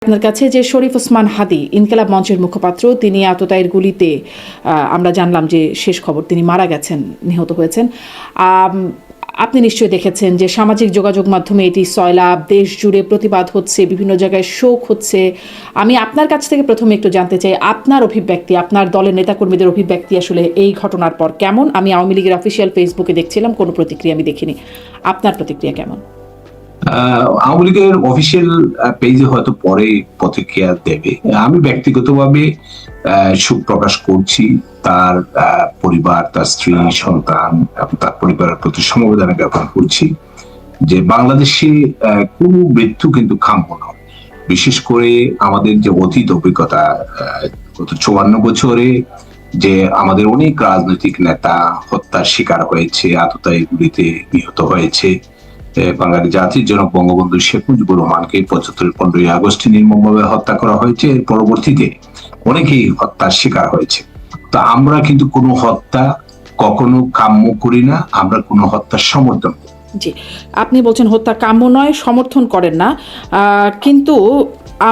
আপনার কাছে যে শরীফ ওসমান হাদী ইনকিলাব মঞ্চের মুখপাত্র, তিনি আততায়ীর গুলিতে আমরা জানলাম যে শেষ খবর তিনি মারা গেছেন, নিহত হয়েছেন। আপনি নিশ্চয়ই দেখেছেন যে সামাজিক যোগাযোগ মাধ্যমে এটি সয়লাব, দেশ জুড়ে প্রতিবাদ হচ্ছে, বিভিন্ন জায়গায় শোক হচ্ছে। আমি আপনার কাছ থেকে প্রথমে একটু জানতে চাই আপনার অভিব্যক্তি, আপনার দলের নেতাকর্মীদের অভিব্যক্তি আসলে এই ঘটনার পর কেমন? আমি আওয়ামী লীগের অফিসিয়াল ফেসবুকে দেখছিলাম, কোনো প্রতিক্রিয়া আমি দেখিনি। আপনার প্রতিক্রিয়া কেমন? আওয়ামী লীগের অফিসিয়াল পেজে হয়তো পরে প্রতিক্রিয়া দেবে। আমি ব্যক্তিগতভাবে সুখ প্রকাশ করছি তার পরিবার, তার স্ত্রী, সন্তান এবং তার পরিবারের প্রতি সমবেদনা জ্ঞাপন করছি যে বাংলাদেশে কোনো মৃত্যু কিন্তু কাম্য নয়। বিশেষ করে আমাদের যে অতীত অভিজ্ঞতা, গত 54 বছরে যে আমাদের অনেক রাজনৈতিক নেতা হত্যার শিকার হয়েছে, আততায়ী গুলিতে নিহত হয়েছে। বাঙালি জাতির জনক বঙ্গবন্ধু শেখ মুজিবুর রহমানকে 75 15ই আগস্টে নির্মমভাবে হত্যা করা হয়েছে। এর পরবর্তীতে অনেকেই হত্যার শিকার হয়েছে। তো আমরা কিন্তু কোনো হত্যা কখনো কাম্য করি না, আমরা কোনো হত্যার সমর্থন করি। জি, আপনি বলছেন হত্যা কাম্য নয়, সমর্থন করেন না, কিন্তু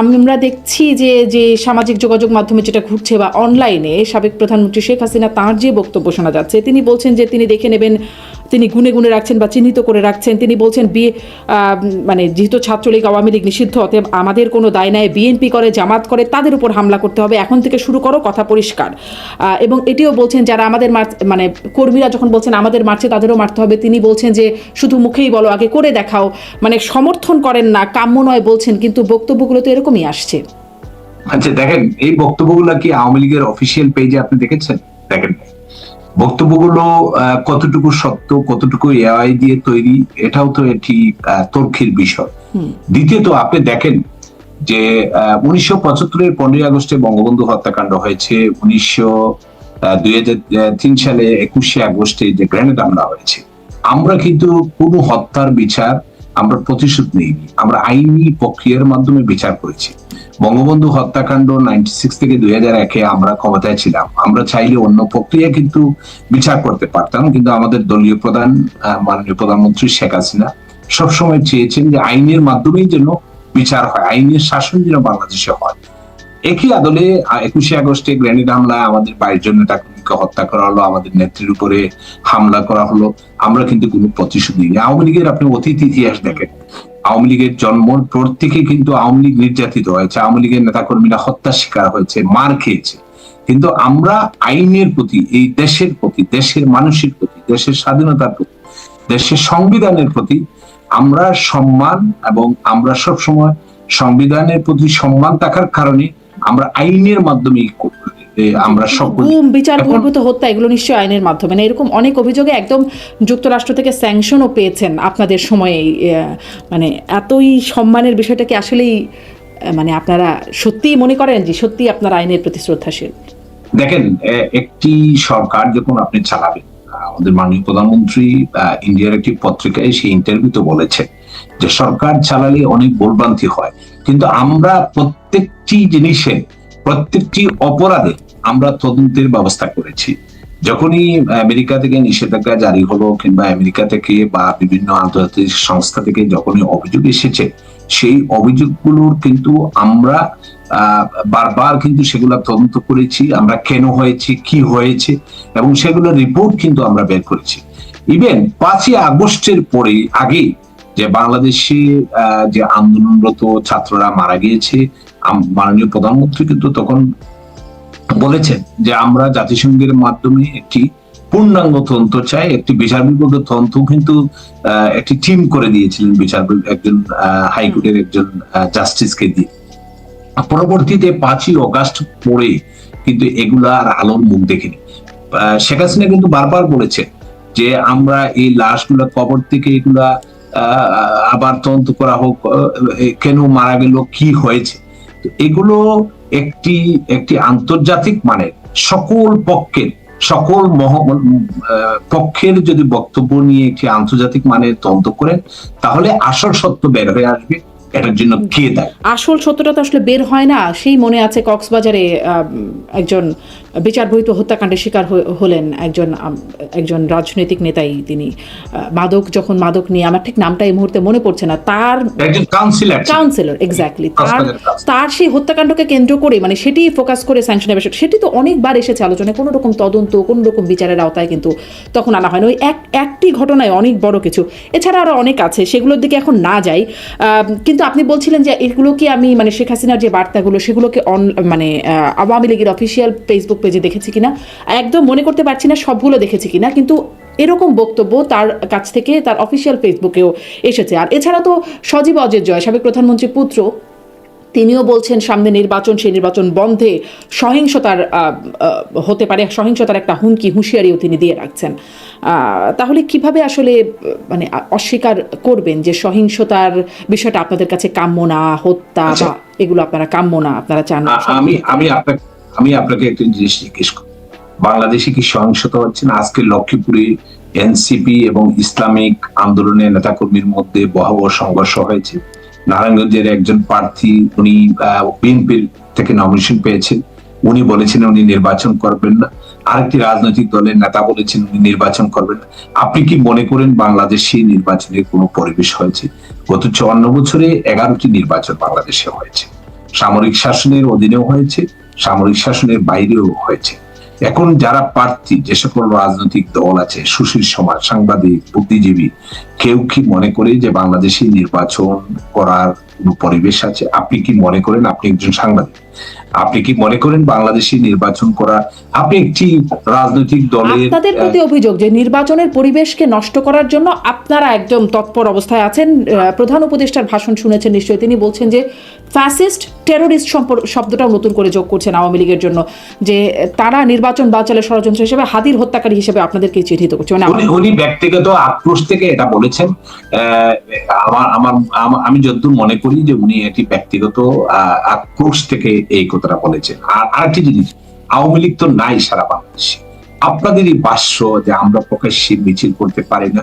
আমরা দেখছি যে যে সামাজিক যোগাযোগ মাধ্যমে যেটা ঘুরছে বা অনলাইনে সাবেক প্রধানমন্ত্রী শেখ হাসিনা তাঁর যে বক্তব্য শোনা যাচ্ছে, তিনি বলছেন যে তিনি দেখে নেবেন, তিনি গুনে গুনে রাখছেন বা চিহ্নিত করে রাখছেন। তিনি বলছেন মানে যেহেতু ছাত্রলীগ আওয়ামী লীগ নিষিদ্ধ, অতএব আমাদের কোনো দায় নাই, বিএনপি করে, জামাত করে, তাদের উপর হামলা করতে হবে, এখন থেকে শুরু করো, কথা পরিষ্কার। এবং এটিও বলছেন যারা আমাদের মানে কর্মীরা যখন বলছেন আমাদের মারছে তাদেরও মারতে হবে, তিনি বলছেন যে শুধু মুখেই বলো, আগে করে দেখাও। মানে সমর্থন করেন না, কাম্য নয় বলছেন, কিন্তু বক্তব্যগুলো তো এরকমই আসছে। আচ্ছা দেখেন, এই বক্তব্যগুলো কি আওয়ামী লীগের অফিসিয়াল পেজে আপনি দেখেছেন? দেখেন বক্তব্যগুলো কতটুকু সত্য, কতটুকু এআই দিয়ে তৈরি, এটাও তো একটি তর্কের বিষয়। দ্বিতীয়ত আপনি দেখেন যে 1975-এর 15ই আগস্টে বঙ্গবন্ধু হত্যাকাণ্ড হয়েছে, 2003 সালে 21শে আগস্টে যে গ্রেনেড হামলা হয়েছে। আমরা কিন্তু কোনো হত্যার বিচার আমরা প্রতিশোধ নেইনি, আমরা আইনি প্রক্রিয়ার মাধ্যমে বিচার করেছি। বঙ্গবন্ধু হত্যাকাণ্ড 96 থেকে 2001-এ আমরা ক্ষমতায় ছিলাম, আমরা চাইলে অন্য প্রক্রিয়া কিন্তু বিচার করতে পারতাম, কিন্তু আমাদের দলীয় প্রধান মাননীয় প্রধানমন্ত্রী শেখ হাসিনা সবসময় চেয়েছেন যে আইনের মাধ্যমেই যেন বিচার হয়, আইনের শাসন যেন বাংলাদেশে হয়। একই আদলে 21শে আগস্টে গ্রেনেড হামলায় আমাদের 22 জন নেতাকর্মীকে হত্যা করা হলো, আমাদের নেত্রীর উপরে হামলা করা হলো, আমরা কিন্তু কোনো প্রতিশোধ নিইনি। আওয়ামী লীগের আপনি অতীত ইতিহাস দেখেন, আওয়ামী লীগের জন্মের পর থেকে কিন্তু আওয়ামী লীগ নির্যাতিত হয়েছে, আওয়ামী লীগের নেতাকর্মীরা হত্যার শিকার হয়েছে, মার খেয়েছে। কিন্তু আমরা আইনের প্রতি, এই দেশের প্রতি, দেশের মানুষের প্রতি, দেশের স্বাধীনতার প্রতি, দেশের সংবিধানের প্রতি আমরা সম্মান, এবং আমরা সবসময় সংবিধানের প্রতি সম্মান থাকার কারণে আমরা আইনের মাধ্যমে আমরা বিচার বহির্ভূত হত্যা এগুলো নিশ্চয়ই আইনের মাধ্যমে না, এরকম অনেক অভিযোগে একদম যুক্তরাষ্ট্র থেকে স্যাংশনও পেয়েছেন আপনাদের সময়ে। মানে এতই সম্মানের বিষয়টা কি আসলেই মানে আপনারা সত্যিই মনে করেন যে সত্যি আপনারা আইনের প্রতি শ্রদ্ধাশীল? দেখেন, একটি সরকার যখন আপনি চালাবেন, আমাদের মাননীয় প্রধানমন্ত্রী ইন্ডিয়ার একটি পত্রিকায় সেই ইন্টারভিউতে বলেছে যে সরকার চালালে অনেক ভুলভ্রান্তি হয়, কিন্তু আমরা প্রত্যেকটি জিনিসে, প্রত্যেকটি অপরাধে আমরা তদন্তের ব্যবস্থা করেছি। যখনই আমেরিকা থেকে নিষেধাজ্ঞা জারি হলো, কিংবা আমেরিকা থেকে বা বিভিন্ন আন্তর্জাতিক সংস্থা থেকে যখনই অভিযোগ এসেছে, সেই অভিযোগগুলোর কিন্তু আমরা বারবার কিন্তু সেগুলো তদন্ত করেছি, আমরা কেন হয়েছে, কি হয়েছে, এবং সেগুলোর রিপোর্ট কিন্তু আমরা বের করেছি। ইভেন 5ই আগস্টের পরে, আগে যে বাংলাদেশে যে আন্দোলনরত ছাত্ররা মারা গিয়েছে, মাননীয় প্রধানমন্ত্রী কিন্তু তখন বলেছেন যে আমরা জাতিসংঘের মাধ্যমে একটি পূর্ণাঙ্গ তদন্ত চাই, একটি বিচার বিভাগীয় তদন্ত কিন্তু একটি টিম করে দিয়েছিলেন বিচার একজন হাইকোর্টের একজন জাস্টিসকে দিয়ে। পরবর্তীতে 5ই আগস্ট পরে কিন্তু এগুলা আর আলোর মুখ দেখেনি। শেখ হাসিনা কিন্তু বারবার বলেছে যে আমরা এই লাশগুলা কবর থেকে এগুলা আবার তদন্ত করা হোক, কেন মারা গেল, কি হয়েছে। তো এগুলো একটি একটি আন্তর্জাতিক মানে সকল পক্ষের যদি বক্তব্য নিয়ে একটি আন্তর্জাতিক মানের তদন্ত করেন, তাহলে আসল সত্য বের হয়ে আসবে, এটার জন্য কে দায়ী? আসল সত্যটা তো আসলে বের হয় না। সেই মনে আছে কক্সবাজারে একজন বিচার বহির্ভূত হত্যাকাণ্ডের শিকার হলেন একজন রাজনৈতিক নেতাই। তিনি মাদক নিয়ে, আমার ঠিক নামটা এই মুহূর্তে মনে পড়ছে না, তার একজন কাউন্সিলর এক্স্যাক্টলি, তার সেই হত্যাকাণ্ডকে কেন্দ্র করে মানে সেটি ফোকাস করে স্যাংশনের বিষয়, সেটি তো অনেকবার এসেছে আলোচনায়, কোনো রকম তদন্ত, কোনো রকম বিচারের আওতায় কিন্তু তখন আনা হয় না। ওই একটি ঘটনায় অনেক বড় কিছু, এছাড়া আরো অনেক আছে, সেগুলোর দিকে এখন না যাই। কিন্তু আপনি বলছিলেন যে এগুলো কি আমি মানে শেখ হাসিনার যে বার্তাগুলো সেগুলোকে মানে আওয়ামী লীগের অফিসিয়াল ফেসবুক পেজে দেখেছি কিনা একদম মনে করতে পারছি না, সবগুলো দেখেছি কিনা, কিন্তু এরকম বক্তব্য তার কাছ থেকে তার অফিসিয়াল ফেসবুকেও এসেছে। আর এছাড়া তো সজীব অজের জয়, সাবেক প্রধানমন্ত্রীর পুত্র, তিনিও বলছেন সামনে নির্বাচন, সেই নির্বাচন বন্ধে সহিংসতার হতে পারে, সহিংসতার একটা হুঁশিয়ারিও তিনি দিয়ে রাখছেন। তাহলে কিভাবে আসলে মানে অস্বীকার করবেন যে সহিংসতার বিষয়টা আপনাদের কাছে কাম্য না, হত্যা বা এগুলো আপনারা কাম্য না, আপনারা চান? আমি আপনাকে একটা জিনিস জিজ্ঞেস করি, বাংলাদেশে কি সহিংসতা হচ্ছে না? আজকে লক্ষ্মীপুরে এনসিপি এবং ইসলামিক আন্দোলনের নেতাকর্মীর মধ্যে ভয়াবহ সংঘর্ষ হয়েছে। নারায়ণগঞ্জের একজন প্রার্থী, উনি বিএনপির থেকে নমিনেশন পেয়েছেন, উনি বলেছেন উনি নির্বাচন করবেন না। আরেকটি রাজনৈতিক দলের নেতা বলেছেন উনি নির্বাচন করবেন না। আপনি কি মনে করেন বাংলাদেশে নির্বাচনের কোনো পরিবেশ হয়েছে? গত 54 বছরে 11টি নির্বাচন বাংলাদেশে হয়েছে, সামরিক শাসনের অধীনেও হয়েছে, সামরিক শাসনের বাইরেও হয়েছে। এখন যারা প্রার্থী, যে সকল রাজনৈতিক দল আছে, সুশীল সমাজ, সাংবাদিক, বুদ্ধিজীবী, কেউ কি মনে করে যে বাংলাদেশে নির্বাচন করার কোনো পরিবেশ আছে? আপনি কি মনে করেন, আপনি একজন সাংবাদিক, আপনি কি মনে করেন বাংলাদেশে নির্বাচন করা, আপনি একটি রাজনৈতিক দলের আপনাদের প্রতি অভিযোগ যে নির্বাচনের পরিবেশকে নষ্ট করার জন্য আপনারা একদম তৎপর অবস্থায় আছেন? প্রধান উপদেষ্টার ভাষণ শুনেছেন নিশ্চয়ই, তিনি বলছেন যে ফ্যাসিস্ট, টেরোরিস্ট শব্দটাও নতুন করে যোগ করছেন আওয়ামী লীগের জন্য, যে তারা নির্বাচন বানচালের ষড়যন্ত্র হিসেবে, হাদির হত্যাকারী হিসেবে আপনাদেরকে চিহ্নিত করছে। উনি ব্যক্তিগত আক্রোশ থেকে এটা বলেছেন। আমি যতদূর মনে করি যে উনি একটি ব্যক্তিগত আক্রোশ থেকে এই কথাটা বলেছেন। আর আরেকটি জিনিস, আওয়ামী লীগ তো নাই সারা বাংলাদেশে। আপনাদেরই ভাষ্য যে আমরা প্রকাশ্যে মিছিল করতে পারি না,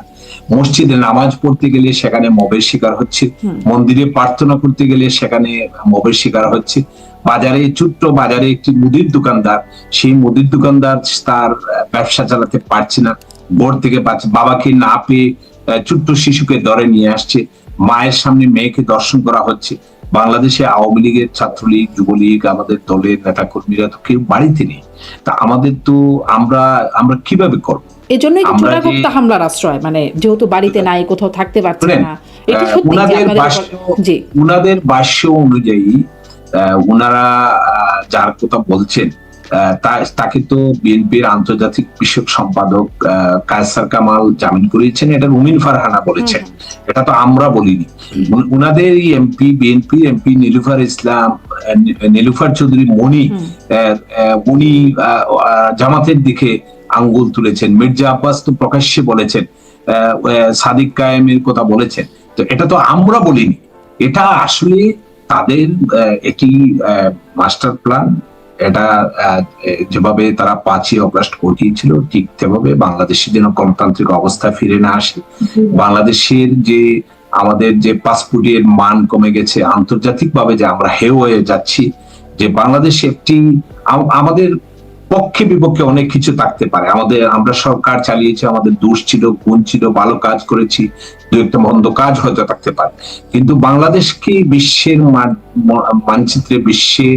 মসজিদে নামাজ পড়তে গেলে সেখানে মবের শিকার হচ্ছে, মন্দিরে প্রার্থনা করতে গেলে সেখানে মবের শিকার হচ্ছে, বাজারে, ছোট্ট বাজারে একটি মুদির দোকানদার, সেই মুদির দোকানদার তার ব্যবসা চালাতে পারছে না, বোর্ড থেকে পাচ্ছে, বাবাকে না পেয়ে ছোট্ট শিশুকে ধরে নিয়ে আসছে, মায়ের সামনে মেয়েকে দর্শন করা হচ্ছে। বাংলাদেশে আওয়ামী লীগের, ছাত্রলীগ, যুবলীগ, আমাদের দলের নেতা কর্মীরা তো কেউ বাড়িতে নেই। তা আমাদের তো আমরা কিভাবে করব? এজন্যই তো চোরাগোপ্তা হামলার আশ্রয়, মানে যেহেতু বাড়িতে নাই, কোথাও থাকতে পারছে না। এটা সত্যি উনাদের ভাষ্য অনুযায়ী উনারা যার কথা বলছেন তাকে তো বিএনপির আন্তর্জাতিক বিষয়ক সম্পাদক কায়সার কামাল জামিন করিয়েছেন, এটা রুমিন ফারহানা বলেছেন, এটা তো আমরা বলিনি। উনাদের বিএনপি এমপি নীলুফার চৌধুরী মনি, উনি জামাতের দিকে আঙ্গুল তুলেছেন। মির্জা আব্বাস তো প্রকাশ্যে বলেছেন, সাদিক কায়েমের কথা বলেছেন। তো এটা তো আমরা বলিনি, এটা আসলে তাদের একটি মাস্টার প্ল্যান। এটা যেভাবে তারা 5ই অগাস্ট ঘটিয়েছিল, ঠিক তেভাবে বাংলাদেশের যেন গণতান্ত্রিক অবস্থা ফিরে না আসে, বাংলাদেশের যে আমাদের যে পাসপোর্টের মান কমে গেছে, আন্তর্জাতিক ভাবে যে আমরা হেয় হয়ে যাচ্ছি, যে বাংলাদেশ একটি আমাদের পক্ষে বিপক্ষে অনেক কিছু থাকতে পারে, আমরা সরকার চালিয়েছি, আমাদের দোষ ছিল, গুণ ছিল, ভালো কাজ করেছি, দু একটা মন্দ কাজ হয়তো থাকতে পারে, কিন্তু বাংলাদেশকে বিশ্বের মানচিত্রে, বিশ্বে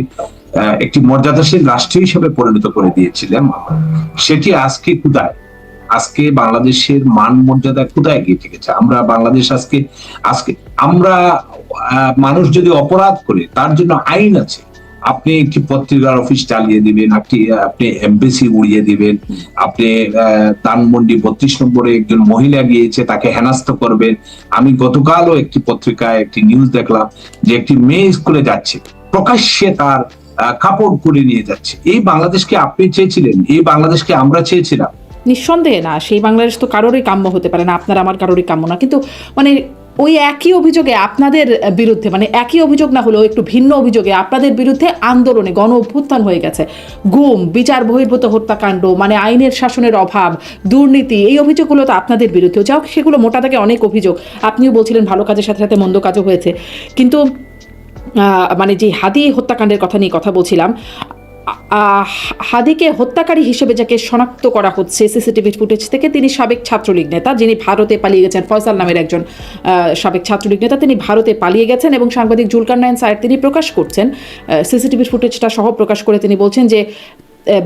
একটি মর্যাদাশীল রাষ্ট্র হিসেবে পরিণত করে দিয়েছিলেন। সেটি আজকে কোথায়? আজকে বাংলাদেশের মান মর্যাদা কোথায় গিয়ে ঠেকেছে? আমরা বাংলাদেশ আজকে আমরা মানুষ যদি অপরাধ করে তার জন্য আইন আছে। আপনি একটি পত্রিকার অফিস চালিয়ে দিবেন, আপনি এমবেসি উড়িয়ে দিবেন, আপনি ধানমন্ডি 32 নম্বরে একজন মহিলা গিয়েছে, তাকে হেনস্থ করবেন। আমি গতকালও একটি পত্রিকায় একটি নিউজ দেখলাম যে একটি মেয়ে স্কুলে যাচ্ছে, প্রকাশ্যে তার কাপড় খুলে নিয়ে যাচ্ছে। এই বাংলাদেশকে আপনি চেয়েছিলেন? এই বাংলাদেশকে আমরা চেয়েছিলাম? নিঃসন্দেহে না, সেই বাংলাদেশ তো কারোরই কাম্য হতে পারে না, আপনার আমার কারোরই কাম্য না। কিন্তু মানে ওই একই অভিযোগে আপনাদের বিরুদ্ধে, মানে একই অভিযোগ না হলেও একটু ভিন্ন অভিযোগে আপনাদের বিরুদ্ধে আন্দোলনে গণ অভ্যুত্থান হয়ে গেছে। গুম, বিচার বহির্ভূত হত্যাকাণ্ড, মানে আইনের শাসনের অভাব, দুর্নীতি, এই অভিযোগগুলো তো আপনাদের বিরুদ্ধেও, যাও সেগুলো মোটা দাগে অনেক অভিযোগ। আপনিও বলছিলেন ভালো কাজের সাথে সাথে মন্দ কাজও হয়েছে, কিন্তু মানে যে হাদি হত্যাকাণ্ডের কথা নিয়ে কথা বলছিলাম, হাদিকে হত্যাকারী হিসেবে যাকে শনাক্ত করা হচ্ছে সিসিটিভি ফুটেজ থেকে, তিনি সাবেক ছাত্রলীগ নেতা, যিনি ভারতে পালিয়ে গেছেন। ফয়সাল নামের একজন সাবেক ছাত্রলীগ নেতা, তিনি ভারতে পালিয়ে গেছেন এবং সাংবাদিক জুলকারনাইন সায়েদ তিনি প্রকাশ করছেন সিসিটিভি ফুটেজটা সহ প্রকাশ করে তিনি বলছেন যে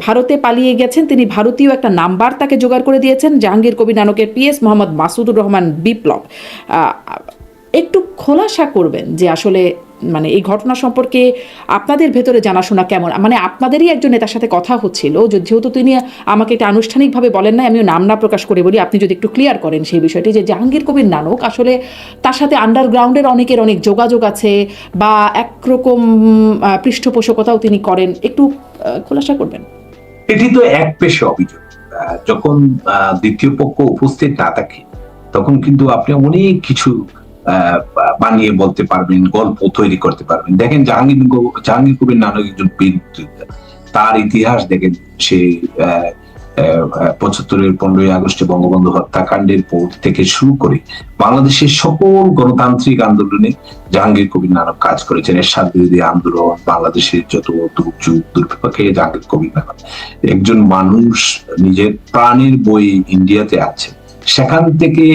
ভারতে পালিয়ে গেছেন তিনি, ভারতীয় একটা নাম্বার তাকে জোগাড় করে দিয়েছেন জাহাঙ্গীর কবির নানকের পিএস মোহাম্মদ মাসুদুর রহমান বিপ্লব। একটু খোলাসা করবেন যে আসলে মানে এই ঘটনা সম্পর্কে আপনাদের ভেতরে জানাশোনা কেমন? মানে আপনাদেরই একজন নেতার সাথে কথা হচ্ছিল, যেহেতু তিনি আমাকে এটা আনুষ্ঠানিকভাবে বলেন না, আমিও নাম না প্রকাশ করে বলি, আপনি যদি একটু ক্লিয়ার করেন সেই বিষয়টি, যে জাহাঙ্গীর কবির নানক আসলে তার সাথে আন্ডারগ্রাউন্ডের অনেকের অনেক যোগাযোগ আছে বা একরকম পৃষ্ঠপোষকতাও তিনি করেন, একটু খোলাসা করবেন। এটি তো এক পেশে অভিযোগ। যখন দ্বিতীয় পক্ষ উপস্থিত না থাকে তখন কিন্তু আপনি অনেক কিছু বানিয়ে বলতে পারবেন, গল্প তৈরি করতে পারবেন। দেখেন জাহাঙ্গীর কবির নানক একজন বীর মুক্তিযোদ্ধা। তার ইতিহাস দেখেন, সে ৭৫-এর 15ই আগস্টে বঙ্গবন্ধু হত্যাকাণ্ডের পর থেকে শুরু করে বাংলাদেশের সকল গণতান্ত্রিক আন্দোলনে জাহাঙ্গীর কবির নানক কাজ করেছেন। এরশাদ বিরোধী আন্দোলন, বাংলাদেশের যত দুর্যোগ দুর্বিপাকে জাহাঙ্গীর কবির নানক একজন মানুষ নিজের প্রাণের বই ইন্ডিয়াতে আছে, সেখান থেকে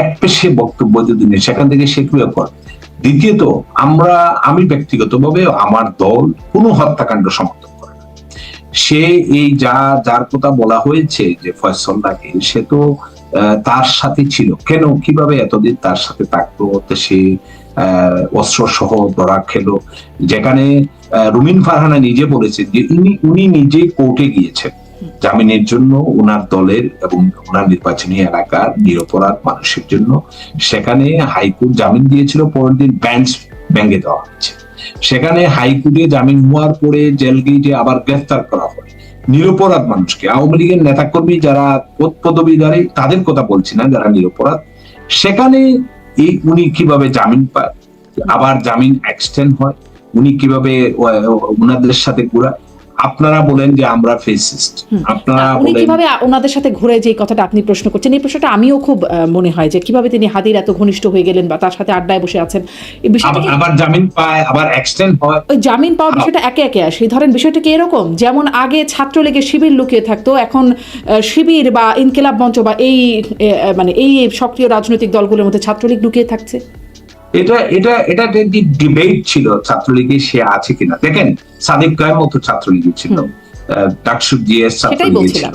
এক পেশে বক্তব্য যদি নেই, সেখান থেকে সেগুলো করে। দ্বিতীয়ত, আমি ব্যক্তিগতভাবে আমার দল কোনো হত্যাকাণ্ড সমর্থন করে না। সে এই যার কথা বলা হয়েছে যে ফয়সল নাকি, সে তো তার সাথে ছিল, কেন কিভাবে এতদিন তার সাথে থাকতো? সে অস্ত্র সহ ধরা খেলো, যেখানে রুমিন ফারহানা নিজে বলেছেন যে উনি নিজে কোর্টে গিয়েছেন জামিনের জন্য ওনার দলের এবং ওনার নির্বাচনী এলাকার নিরপরাধ মানুষের জন্য। সেখানে হাইকোর্ট জামিন দিয়েছিল, পরের দিন বেঞ্চ ভেঙে দেওয়া হয়েছে। সেখানে হাইকোর্টে জামিন হওয়ার পরে জেল গেটে আবার গ্রেফতার করা হয় নিরপরাধ মানুষকে। আওয়ামী লীগের নেতাকর্মী যারা পদবীধারী তাদের কথা বলছি না, যারা নিরপরাধ। সেখানে উনি কিভাবে জামিন পায়, আবার জামিন এক্সটেন্ড হয়, উনি কিভাবে ওনাদের সাথে ঘুরায়? আপনারা বলেন যে আমরা ফেসিস্ট, আপনারা উনি বলেন কিভাবে ওনাদের সাথে ঘুরে, যে কথাটা আপনি প্রশ্ন করছেন, এই প্রশ্নটা আমিও খুব মনে হয় যে কিভাবে তিনি হাদির এত ঘনিষ্ঠ হয়ে গেলেন বা তার সাথে আড্ডায় বসে আছেন। এই বিষয়টা আবার জামিন পায়, আবার এক্সটেন্ড হয়। ওই জামিন পাওয়ার বিষয়টা একে একে আসে। ধরেন বিষয়টা কি এরকম, যেমন আগে ছাত্রলীগের শিবির লুকিয়ে থাকতো, এখন শিবির বা ইনকিলাব মঞ্চ বা এই মানে এই সক্রিয় রাজনৈতিক দলগুলোর মধ্যে ছাত্রলীগ লুকিয়ে থাকছে। এটা একটি ডিবেট ছিল ছাত্রলীগে সে আছে কিনা। দেখেন, সাদিক কায়েম মতো ছাত্রলীগে ছিল, ডাকসু জিএস ছাত্রলীগে ছিল,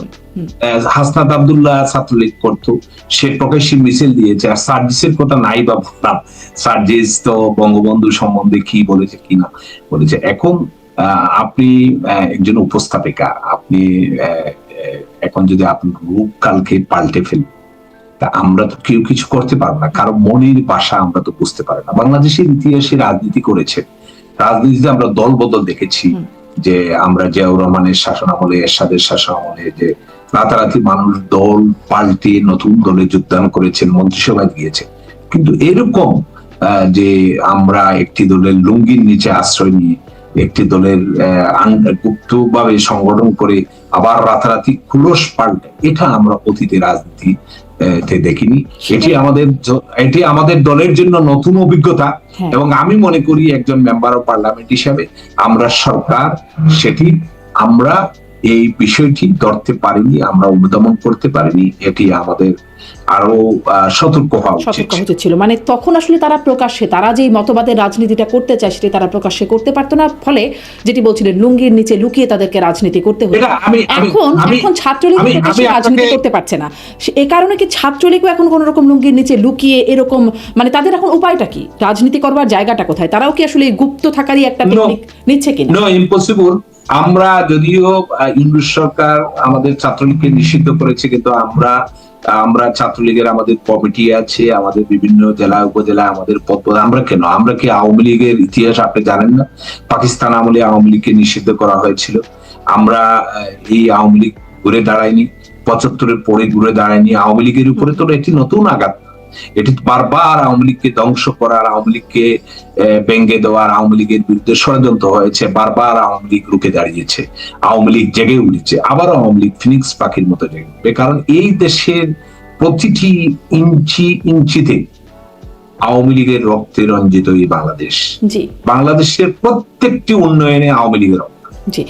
হাসনাত আব্দুল্লাহ ছাত্রলীগ করতো, সে প্রকাশ্যে মিছিল দিয়েছে। আর সার্জিসের কথা নাই বা বললাম, সার্জিস তো বঙ্গবন্ধু সম্বন্ধে কি বলেছে কিনা বলেছে। এখন আপনি একজন উপস্থাপিকা, আপনি এখন যদি আপনার রূপ কালকে পাল্টে ফেলবেন, তা আমরা তো কেউ কিছু করতে পারবো না, কারণ মনের ভাষা আমরা তো বুঝতে পারি না। বাংলাদেশের ইতিহাসে রাজনীতি করেছে, রাজনীতিতে আমরা দল বদল দেখেছি, যে আমরা জিয়াউর রহমানের শাসন আমলে, এরশাদের শাসন আমলে যে রাতারাতি মানুষ দল পাল্টে নতুন দলে যোগদান করেছেন, মন্ত্রিসভায় গিয়েছে। কিন্তু এরকম যে আমরা একটি দলের লুঙ্গির নিচে আশ্রয় নিয়ে একটি দলের গুপ্তভাবে সংগঠন করে আবার রাতারাতি খুলস পাল্টে, এটা আমরা অতীতে রাজনীতি দেখিনি। এটি আমাদের দলের জন্য নতুন অভিজ্ঞতা, এবং আমি মনে করি একজন মেম্বার অফ পার্লামেন্ট হিসাবে আমরা এই বিষয়টি ধরতে পারিনি, আমরা অনুধাবন করতে পারিনি। এটি আমাদের আরো সতর্ক হওয়া উচিত ছিল। মানে তখন আসলে তারা প্রকাশ্যে, তারা যে মতবাদের রাজনীতিটা করতে চায় সেটা তারা প্রকাশ্যে করতে পারতো না, ফলে যেটি বলছিলেন লুঙ্গির নিচে লুকিয়ে তাদেরকে রাজনীতি করতে হতো। এখন ছাত্রলীগ প্রকাশ্যে রাজনীতি করতে পারছে না, এ কারণে কি ছাত্রলীগও এখন কোন রকম লুঙ্গির নিচে লুকিয়ে এরকম, মানে তাদের এখন উপায়টা কি, রাজনীতি করবার জায়গাটা কোথায়? তারাও কি আসলে গুপ্ত থাকারই একটা টেকনিক নিচ্ছে কিনা? No, impossible. আমরা যদিও ইংরেজ সরকার আমাদের ছাত্রলীগকে নিষিদ্ধ করেছে, কিন্তু আমরা ছাত্রলীগের আমাদের কমিটি আছে, আমাদের বিভিন্ন জেলা উপজেলা আমাদের পদ। আমরা কি আওয়ামী লীগের ইতিহাস আপনি জানেন না? পাকিস্তান আমলে আওয়ামী লীগকে নিষিদ্ধ করা হয়েছিল। আমরা এই আওয়ামী লীগ ঘুরে দাঁড়ায়নি, ৭৫-এর পরে ঘুরে দাঁড়ায়নি। আওয়ামী লীগের উপরে তো একটি নতুন আঘাত এটি বারবার আওয়ামী লীগকে ধ্বংস করার, আওয়ামী লীগকে ব্যঙ্গে দেওয়ার, আওয়ামী লীগের বিরুদ্ধে ষড়যন্ত্র হয়েছে, বারবার আওয়ামী লীগ রুখে দাঁড়িয়েছে, আওয়ামী লীগ জেগে উঠেছে, আবারও আওয়ামী লীগ ফিনিক্স পাখির মতো জেগে উঠবে। কারণ এই দেশের প্রতিটি ইঞ্চি ইঞ্চিতে আওয়ামী লীগের রক্তে রঞ্জিত এই বাংলাদেশ। জি, বাংলাদেশের প্রত্যেকটি উন্নয়নে আওয়ামী লীগের রক্ত। জি,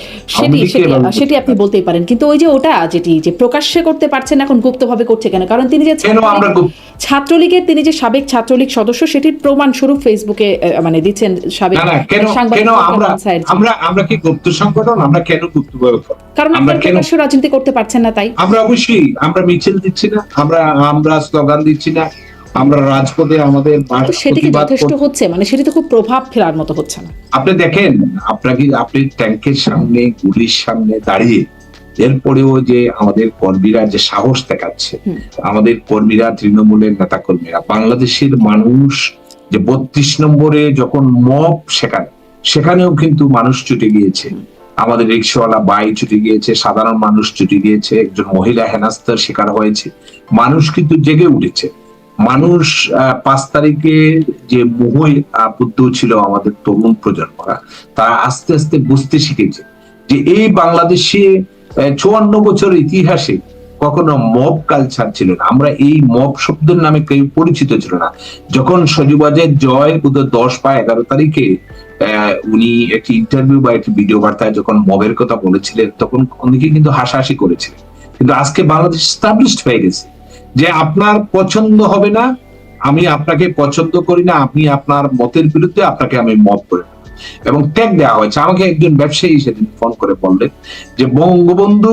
সেটি আপনি বলতেই পারেন, কিন্তু ওই যে ওটা যেটি যে প্রকাশ্যে করতে পারছেন এখন গুপ্তভাবে করছে কেন? কারণ তিনি যে ছাত্রলীগের তিনি যে সাবেক ছাত্রলীগ সদস্য সেটির প্রমাণ স্বরূপ ফেসবুকে মানে দিচ্ছেন সাবেক সাংবাদিক। আমরা কি গুপ্ত সংগঠন? আমরা কেন গুপ্ত? কারণ আমরা প্রকাশ্য রাজনীতি করতে পারছেন না, তাই আমরা অবশ্যই আমরা মিছিল দিচ্ছি না, আমরা স্লোগান দিচ্ছি না, আমরা রাজপথে আমাদের সেটি কি যথেষ্ট হচ্ছে? মানে সেটি তো খুব প্রভাব ফেলার মতো হচ্ছে না। আপনি দেখেন, আপনি ট্যাঙ্কের সামনে, গুলির সামনে দাঁড়িয়ে এরপরেও যে আমাদের কর্মীরা যে সাহস দেখাচ্ছে, আমাদের কর্মীরা, তৃণমূলের নেতা কর্মীরা, বাংলাদেশের মানুষ যে 32 নম্বরে যখন মব সেখানেও কিন্তু মানুষ ছুটে গিয়েছে, আমাদের রিক্সাওয়ালা বাই ছুটে গিয়েছে, সাধারণ মানুষ ছুটে গিয়েছে, একজন মহিলা হেনস্থার শিকার হয়েছে, মানুষ কিন্তু জেগে উঠেছে। মানুষ 5 তারিখে যে মোহে আবদ্ধ ছিল আমাদের তরুণ প্রজন্মরা, তারা আস্তে আস্তে বুঝতে শিখেছে যে এই বাংলাদেশে 54 বছর ইতিহাসে কখনো মব কালচার ছিল না। আমরা এই মব শব্দের নামে কেউ পরিচিত ছিল না। যখন সজীবাজের জয় 10 বা 11 তারিখে উনি একটি ইন্টারভিউ বা একটি ভিডিও বার্তায় যখন মবের কথা বলেছিলেন, তখন অনেকে কিন্তু হাসাহাসি করেছিলেন। কিন্তু আজকে বাংলাদেশ এস্টাবলিশড হয়ে গেছে যে আপনার পছন্দ হবে না, আমি আপনাকে পছন্দ করি না, আপনি আপনার মতের বিরুদ্ধে, আপনাকে আমি মব করে দেব। এবং ট্যাগ দেওয়া হয়েছে। আমাকে একজন ব্যবসায়ী সেদিন ফোন করে বললেন যে বঙ্গবন্ধু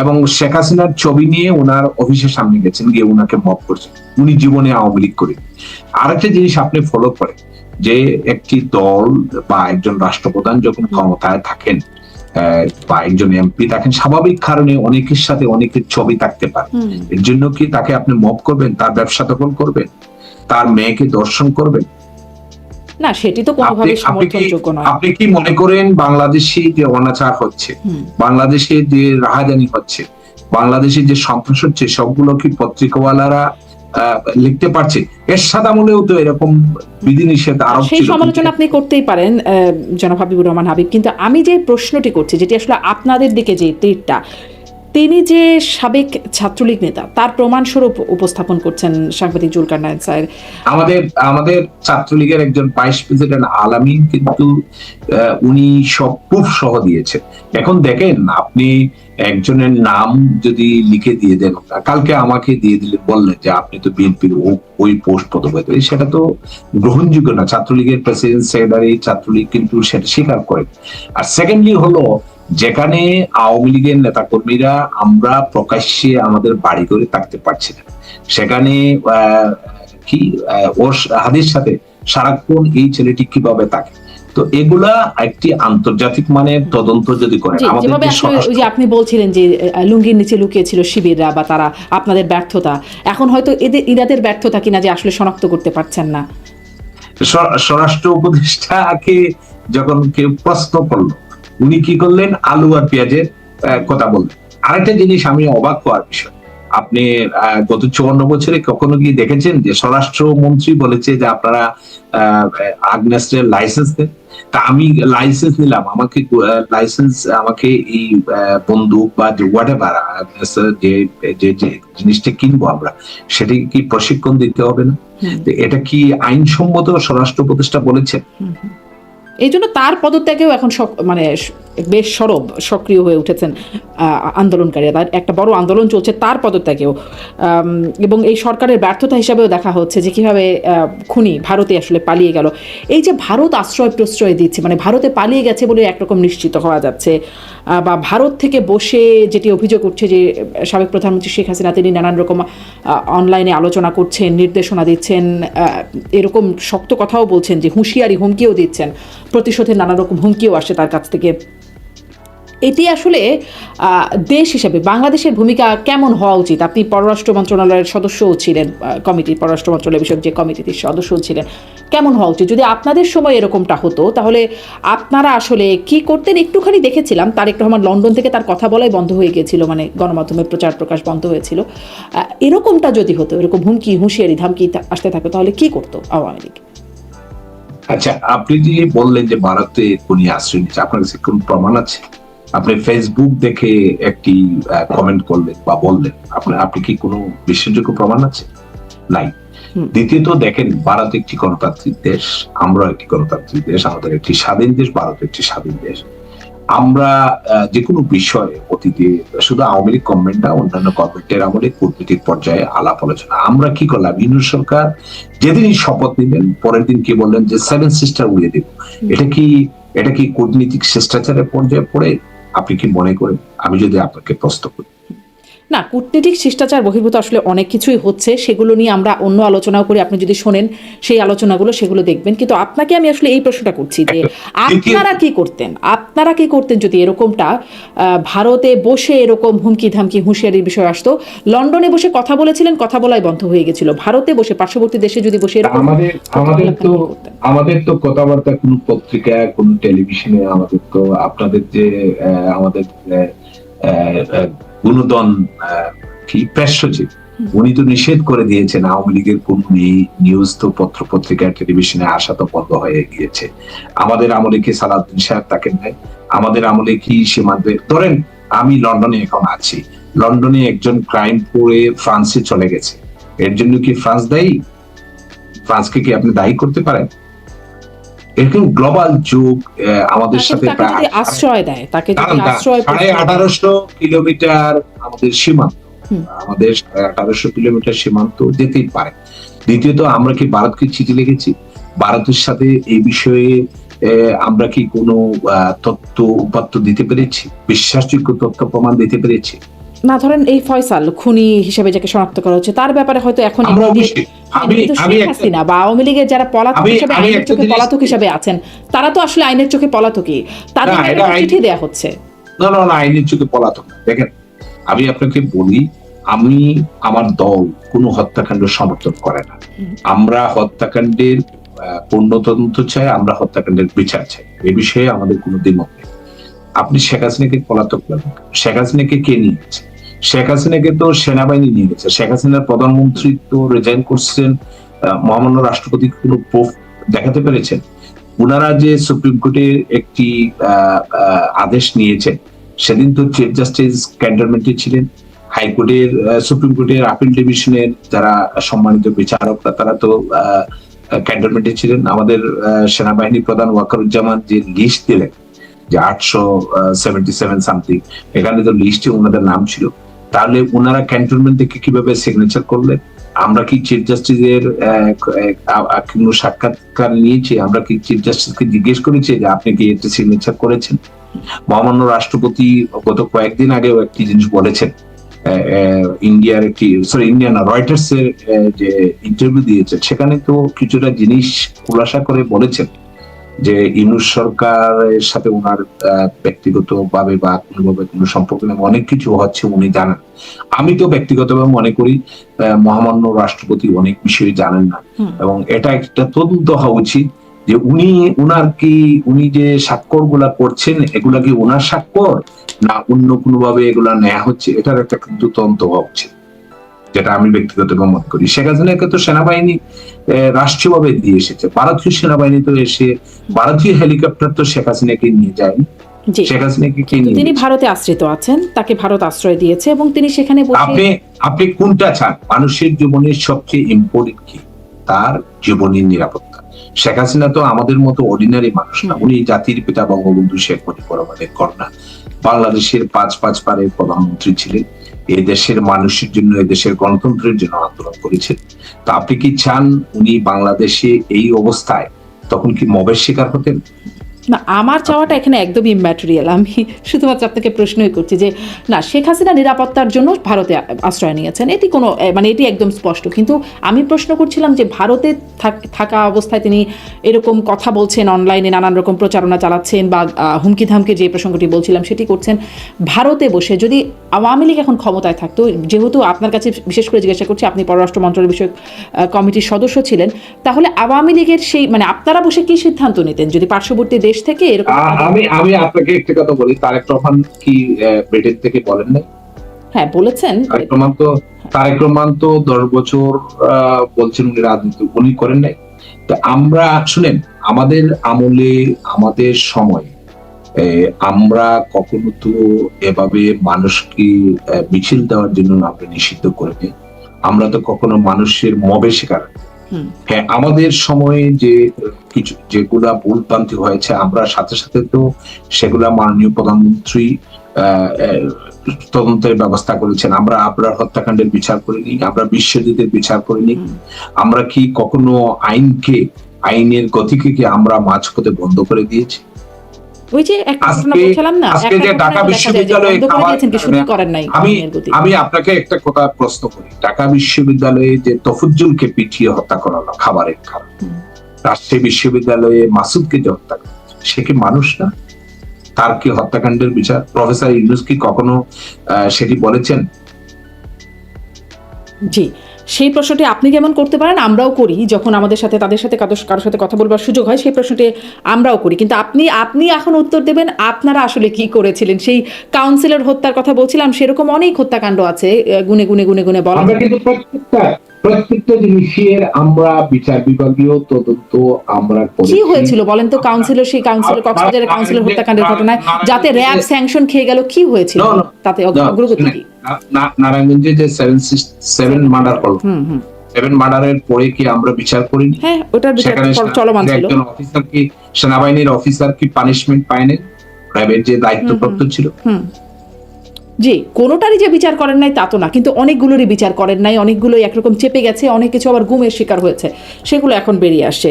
এবং শেখ হাসিনার ছবি নিয়ে ওনার অফিসের সামনে গেছেন, গিয়ে ওনাকে মব করছেন, উনি জীবনে আওয়ামী লীগ করেন। আরেকটা জিনিস আপনি ফলো করেন যে একটি দল বা একজন রাষ্ট্রপ্রধান যখন ক্ষমতায় থাকেন বা একজন এমপি থাকেন, স্বাভাবিক কারণে অনেকের সাথে অনেকের ছবি থাকতে পারে। এর জন্য কি তাকে আপনি মব করবেন? তার ব্যবসা দখল করবেন? তার মেয়েকে দর্শন করবেন? না, সেটি তো কোনোভাবেই সমর্থনযোগ্য নয়। আপনি কি মনে করেন বাংলাদেশে যে অনাচার হচ্ছে, বাংলাদেশে যে রাহাজানি হচ্ছে, বাংলাদেশে যে সন্ত্রাস হচ্ছে, সবগুলো কি পত্রিকাওয়ালারা লিখতে পারছে? এরশাদ আমলেও তো এরকম বিধিনিষেধ আরোপ ছিল। সেই সমালোচনা আপনি করতেই পারেন জনাব হাবিবুর রহমান হাবিব, কিন্তু আমি যে প্রশ্নটি করছি, যেটি আসলে আপনাদের দিকে যে তীরটা, তিনি যে সাবেক ছাত্রলীগ নেতা তার প্রমাণস্বরূপ উপস্থাপন করছেন সাংবাদিক জুলকারনায়েন স্যার। আমাদের ছাত্রলীগের একজন ভাইস প্রেসিডেন্ট আলামিন কিন্তু উনি সব প্রুফ সহ দিয়েছেন। এখন দেখেন, আপনি একজনের নাম যদি লিখে দিয়ে দেন, কালকে আমাকে দিয়ে দিলে বললেন যে আপনি তো বিএনপির ওই পোস্ট পদবী, সেটা তো গ্রহণযোগ্য না। ছাত্রলীগের প্রেসিডেন্ট সেক্রেটারি, ছাত্রলীগ কিন্তু সেটা স্বীকার করেন। আর সেকেন্ডলি হলো, যেখানে আওয়ামী লীগের নেতা কর্মীরা আমরা প্রকাশ্যে আমাদের বাড়ি করে থাকতে পারছি না, সেখানে ওর হাদির সাথে সারাক্ষণ এই ছেলেটি কিভাবে থাকে। তো এগুলা একটি আন্তর্জাতিক মানের তদন্ত যদি করে, আপনি বলছিলেন যে লুঙ্গির নিচে লুকিয়ে ছিল শিবিররা বা তারা, আপনাদের ব্যর্থতা, এখন হয়তো এদের ব্যর্থতা কিনা যে আসলে শনাক্ত করতে পারছেন না। স্বরাষ্ট্র উপদেষ্টাকে যখন কেউ প্রশ্ন করলো, উনি কি করলেন? আলু আর পেঁয়াজের কথা বললেন। আরেকটা জিনিস আমি অবাক হওয়ার বিষয়, আপনি গত 54 বছরে কখনো কি দেখেছেন যে স্বরাষ্ট্রমন্ত্রী বলেছে যে আপনারা আগ্নেয়াস্ত্রের লাইসেন্স দেন? তা আমি লাইসেন্স নিলাম, আমাকে এই বন্দুক বা হোয়াটএভার যে জিনিসটা কিনবো আমরা, সেটা কি প্রশিক্ষণ দিতে হবে না? এটা কি আইনসম্মত? স্বরাষ্ট্র উপদেষ্টা বলেছেন। এই জন্য তার পদত্যাগেও এখন মানে বেশ সক্রিয় হয়ে উঠেছেন আন্দোলনকারীরা। তার একটা বড় আন্দোলন চলছে তার পদত্যাগেও, এবং এই সরকারের ব্যর্থতা হিসাবেও দেখা হচ্ছে যে কিভাবে খুনি ভারতে আসলে পালিয়ে গেল। এই যে ভারত আশ্রয় প্রশ্রয় দিচ্ছে, মানে ভারতে পালিয়ে গেছে বলে একরকম নিশ্চিত হওয়া যাচ্ছে, বা ভারত থেকে বসে যেটি অভিযোগ উঠছে যে সাবেক প্রধানমন্ত্রী শেখ হাসিনা তিনি নানান রকম অনলাইনে আলোচনা করছেন, নির্দেশনা দিচ্ছেন, এরকম শক্ত কথাও বলছেন যে হুঁশিয়ারি হুমকিও দিচ্ছেন, প্রতিশোধের নানা রকম হুমকিও আসে তার কাছ থেকে। এটি আসলে দেশ হিসেবে বাংলাদেশের ভূমিকা কেমন হওয়া উচিত? আপনি পররাষ্ট্র মন্ত্রণালয়ের সদস্যও ছিলেন, কমিটির পররাষ্ট্র মন্ত্রণালয় বিষয়ক যে কমিটির সদস্যও ছিলেন, কেমন হওয়া উচিত? যদি আপনাদের সময় এরকমটা হতো তাহলে আপনারা আসলে কি করতেন? একটুখানি দেখেছিলাম তারেক রহমান লন্ডন থেকে তার কথা বলাই বন্ধ হয়ে গিয়েছিল, মানে গণমাধ্যমে প্রচার প্রকাশ বন্ধ হয়েছিল। এরকমটা যদি হতো, এরকম হুমকি হুঁশিয়ারি ধামকি আসতে থাকতো, তাহলে কি করতো আওয়ামী লীগ? আচ্ছা, আপনি যে বললেন যে ভারতে কোনি আশ্রয় নিচ্ছে, আপনার কাছে কোন প্রমাণ আছে? আপনি ফেসবুক দেখে একটি কমেন্ট করলেন বা বললেন, আপনি কি কোনো বিশ্বাসযোগ্য প্রমাণ আছে? নাই। দ্বিতীয়ত দেখেন, ভারত একটি গণতান্ত্রিক দেশ, আমরা একটি গণতান্ত্রিক দেশ, আমাদের একটি স্বাধীন দেশ, ভারত একটি স্বাধীন দেশ। আমরা যে কোনো বিষয়ে অতীতে শুধু আওয়ামী লীগ গভর্নমেন্ট না, অন্যান্য গভর্নমেন্টের আমলে কূটনীতিক পর্যায়ে আলাপ আলোচনা। আমরা কি করলাম, ইউনূস সরকার যেদিনই শপথ নিলেন পরের দিন কি বললেন যে 7 সিস্টার উড়িয়ে দেব। এটা কি কূটনীতিক শিষ্টাচারের পর্যায়ে পড়ে? আপনি কি মনে করেন? আমি যদি আপনাকে প্রশ্ন করি, না, কূটনীতিক শিষ্টাচার বহির্ভূত আসলে অনেক কিছুই হচ্ছে, সেগুলো নিয়ে আমরা অন্য আলোচনাও করি। আপনি যদি শোনেন সেই আলোচনাগুলো, সেগুলো দেখবেন। কিন্তু আপনাকে আমি আসলে এই প্রশ্নটা করছি যে আপনারা কি করতেন? আপনারা কি করতেন যদি এরকমটা ভারতে বসে এরকম হুমকি ধামকি হুঁশিয়ারির বিষয় আসতো? লন্ডনে বসে কথা বলেছিলেন, কথা বলাই বন্ধ হয়ে গেছিল। ভারতে বসে, পার্শ্ববর্তী দেশে যদি বসে এরকম আমাদের তো কথাবার্তা কোন পত্রিকা, কোন টেলিভিশনে, আমাদের তো আপনাদের যে আমাদের গুণদন কি প্রেস সচিব, উনি তো নিষেধ করে দিয়েছেন আওয়ামী লীগের কোন নিউজ তো পত্র পত্রিকা টেলিভিশনে আসা তো বন্ধ হয়ে গিয়েছে। আমাদের আমলে কি সালাউদ্দিন সাহেব তাকে নাই? আমাদের আমলে কি সীমান্তে ধরেন, আমি লন্ডনে এখন আছি, লন্ডনে একজন ক্রাইম করে ফ্রান্সে চলে গেছে, এর জন্য কি ফ্রান্স দায়ী? ফ্রান্সকে কি আপনি দায়ী করতে পারেন? এরকম গ্লোবাল যুগ আমাদের সাথে আশ্রয় দেয়, তাকে যদি আশ্রয় 1850 কিলোমিটার আমাদের সীমান্ত, আমাদের 1850 কিলোমিটার সীমান্ত যেতেই পারে। দ্বিতীয়ত, আমরা কি ভারতকে চিঠি লিখেছি? ভারতের সাথে এই বিষয়ে আমরা কি কোনো তথ্য উপাত্ত দিতে পেরেছি? বিশ্বাসযোগ্য তথ্য প্রমাণ দিতে পেরেছি? না, ধরেন এই ফয়সাল খুনি হিসেবে যাকে শনাক্ত করা হচ্ছে, তার ব্যাপারে হয়তো এখন হাসিনা বা আওয়ামী লীগের যারা পলাতক হিসেবে, আইনের চোখে পলাতক হিসেবে আছেন, তারা তো আসলে আইনের চোখে পলাতকই, তাদের চিঠি দেয়া হচ্ছে। না, আইনের চোখে পলাতক। দেখেন, আমি আপনাকে বলি, আমার দল কোনো হত্যাকাণ্ড সমর্থন করে না। আমরা হত্যাকাণ্ডের পূর্ণ তদন্ত চাই, আমরা হত্যাকাণ্ডের বিচার চাই, এ বিষয়ে আমাদের কোনো দ্বিমত নেই। আপনি শেখ হাসিনাকে পলাতক বলেন? শেখ হাসিনাকে কে নিয়েছে? শেখ হাসিনাকে তো সেনাবাহিনী নিয়ে গেছে। শেখ হাসিনার প্রধানমন্ত্রী তো রিজাইন করছেন, মহামান্য রাষ্ট্রপতি কোনো প্রুফ দেখাতে পেরেছেন? ওনারা যে সুপ্রিম কোর্টের একটি আদেশ নিয়েছেন, সেদিন তো চিফ জাস্টিস ক্যান্টনমেন্টে ছিলেন। হাইকোর্টের, সুপ্রিম কোর্টের আপিল ডিভিশনের যারা সম্মানিত বিচারকরা, তারা তো ক্যান্টনমেন্টে ছিলেন। আমাদের সেনাবাহিনী প্রধান ওয়াকারুজ্জামান যে লিস্ট দিলেন যে 877 সামথিং, এখানে তো লিস্টে ওনাদের নাম ছিল। তাহলে ওনারা ক্যান্টনমেন্ট থেকে কিভাবে সিগনেচার করলেন? আমরা কি চিফ জাস্টিসের কোনো সাক্ষাৎকার নিয়েছি? আমরা কি চিফ জাস্টিসকে জিজ্ঞেস করেছি যে আপনি কি একটা সিগনেচার করেছেন? মহামান্য রাষ্ট্রপতি গত কয়েকদিন আগেও একটি জিনিস বলেছেন, রয়টার্স এর যে ইন্টারভিউ দিয়েছে, সেখানে তো কিছুটা জিনিস খুলাসা করে বলেছেন যে ইউনূস সরকারের সাথে ওনার ব্যক্তিগত ভাবে বা কোনোভাবে কোনো সম্পর্ক নেই, অনেক কিছু হচ্ছে উনি জানেন। আমি তো ব্যক্তিগতভাবে মনে করি মহামান্য রাষ্ট্রপতি অনেক বিষয় জানেন না, এবং এটা একটা তদন্ত হওয়া উচিত যে উনি যে স্বাক্ষর গুলা করছেন, এগুলা কি ওনার স্বাক্ষর না অন্য কোনো ভাবে এগুলা নেওয়া হচ্ছে, এটার একটা কিন্তু তদন্ত হওয়া উচিত, যেটা আমি ব্যক্তিগতভাবে মনে করি। শেখ হাসিনাকে তো সেনাবাহিনী রাষ্ট্রীয়ভাবে দিয়ে এসেছে, ভারতীয় সেনাবাহিনী তো এসে, ভারতীয় হেলিকপ্টার তো শেখ হাসিনাকে নিয়ে যায়নি। শেখ হাসিনাকে তিনি ভারতে আশ্রিত আছেন, তাকে ভারত আশ্রয় দিয়েছে এবং তিনি সেখানে আপনি কোনটা চান? মানুষের জীবনের সবচেয়ে ইম্পর্টেন্ট কি? তার জীবনের নিরাপত্তা। শেখ হাসিনা তো আমাদের মতো অর্ডিনারি মানুষ না, উনি জাতির পিতা বঙ্গবন্ধু শেখ মুজিবুর রহমানের কন্যা, বাংলাদেশের 5 বারের প্রধানমন্ত্রী ছিলেন, এই দেশের মানুষের জন্য, এই দেশের গণতন্ত্রের জন্য আন্দোলন করেছেন। তো আপনি কি চান উনি বাংলাদেশে এই অবস্থায় তখন কি মবের শিকার হতেন? না, আমার চাওয়াটা এখানে একদমই ইম্যাটেরিয়াল। আমি শুধুমাত্র আপনাকে প্রশ্নই করছি যে না, শেখ হাসিনা নিরাপত্তার জন্য ভারতে আশ্রয় নিয়েছেন, এটি কোনো মানে এটি একদম স্পষ্ট। কিন্তু আমি প্রশ্ন করছিলাম যে ভারতে থাকা অবস্থায় তিনি এরকম কথা বলছেন, অনলাইনে নানান রকম প্রচারণা চালাচ্ছেন বা হুমকি ধামকি যে প্রসঙ্গটি বলছিলাম সেটি করছেন ভারতে বসে। যদি আওয়ামী লীগ এখন ক্ষমতায় থাকতো, যেহেতু আপনার কাছে বিশেষ করে জিজ্ঞাসা করছি, আপনি পররাষ্ট্র মন্ত্রণালয় বিষয়ক কমিটির সদস্য ছিলেন, তাহলে আওয়ামী লীগের সেই মানে আপনারা বসে কি সিদ্ধান্ত নিতেন যদি পার্শ্ববর্তী দেশ থেকে এরকম? আমি আপনাকে একটা কথা বলি, তারেক রহমান কি ব্রিটেন থেকে বলেন নাই? হ্যাঁ, বলেছেন। তারেক রহমান তো 10 বছর বলছেন উনি রাজনীতি উনি করেন নাই। তো আমরা শুনেন, আমাদের আমলে আমাদের সময় আমরা কখনো তো এভাবে মানুষকে মিছিল দেওয়ার জন্য আমরা নিষিদ্ধ করে নেই। আমরা তো কখনো মানুষের মবে শিকার। হ্যাঁ, আমাদের সময়ে যে কিছু যেগুলা ভুলভ্রান্তি হয়েছে আমরা সাথে সাথে তো সেগুলা মাননীয় প্রধানমন্ত্রী তদন্তের ব্যবস্থা করেছেন। আমরা আপনার হত্যাকাণ্ডের বিচার করিনি, আমরা বিশ্বজিতের বিচার করিনি। আমরা কি কখনো আইনের গতিকে কি আমরা মাঝপথে বন্ধ করে দিয়েছি? ওই যে একটা ঘটনা বলছিলাম না, আজকে যে ঢাকা বিশ্ববিদ্যালয়ে আমি আপনাকে একটা কথা প্রশ্ন করি, ঢাকা বিশ্ববিদ্যালয়ে যে তফুজ্জুলকে পিটিয়ে হত্যা করা হলো খাবারের কারণে, রাজশাহী বিশ্ববিদ্যালয়ে মাসুদকে যে হত্যা করা, সে কি মানুষ না? তার কি হত্যাকাণ্ডের বিচার প্রফেসর ইউনূস কি কখনো সেটি বলেছেন? জি, সেই প্রশ্নটি আপনি যেমন করতে পারেন, আমরাও করি যখন আমাদের সাথে তাদের সাথে কারোর সাথে কথা বলবার সুযোগ হয়, সেই প্রশ্নটি আমরাও করি। কিন্তু আপনি এখন উত্তর দেবেন আপনারা আসলে কি করেছিলেন। সেই কাউন্সিলর হত্যার কথা বলছিলাম, সেরকম অনেক হত্যাকাণ্ড আছে, গুনে গুনে গুনে গুনে বলা। আমরা কিন্তু প্রত্যেকটা জিনিসের আমরা বিচার বিভাগীয় তদন্ত আমরা করেছি। কি হয়েছিল বলেন তো কাউন্সিলর, সেই কাউন্সিলর কক্সবাজারের কাউন্সিলর হত্যাকাণ্ডের ঘটনায় যাতে র‍্যাব স্যাংশন খেয়ে গেল, কি হয়েছিল তাতে অগ্রগতি কি? নারায়ণগঞ্জে যে 7 মার্ডার হলো, 7 মার্ডারের পরে কি আমরা বিচার করিনি? হ্যাঁ, ওটার বিচার চলমান ছিল। একজন অফিসার কি, সেনাবাহিনীর অফিসার কি পানিশমেন্ট পায়নি? র্যাবের যে দায়িত্বপ্রাপ্ত ছিল। জি, কোনোটারই যে বিচার করেন নাই তা তো না, কিন্তু অনেকগুলোরই বিচার করেন নাই, অনেকগুলো একরকম চেপে গেছে, অনেক কিছু আবার গুমের শিকার হয়েছে, সেগুলো এখন বেরিয়ে আসছে।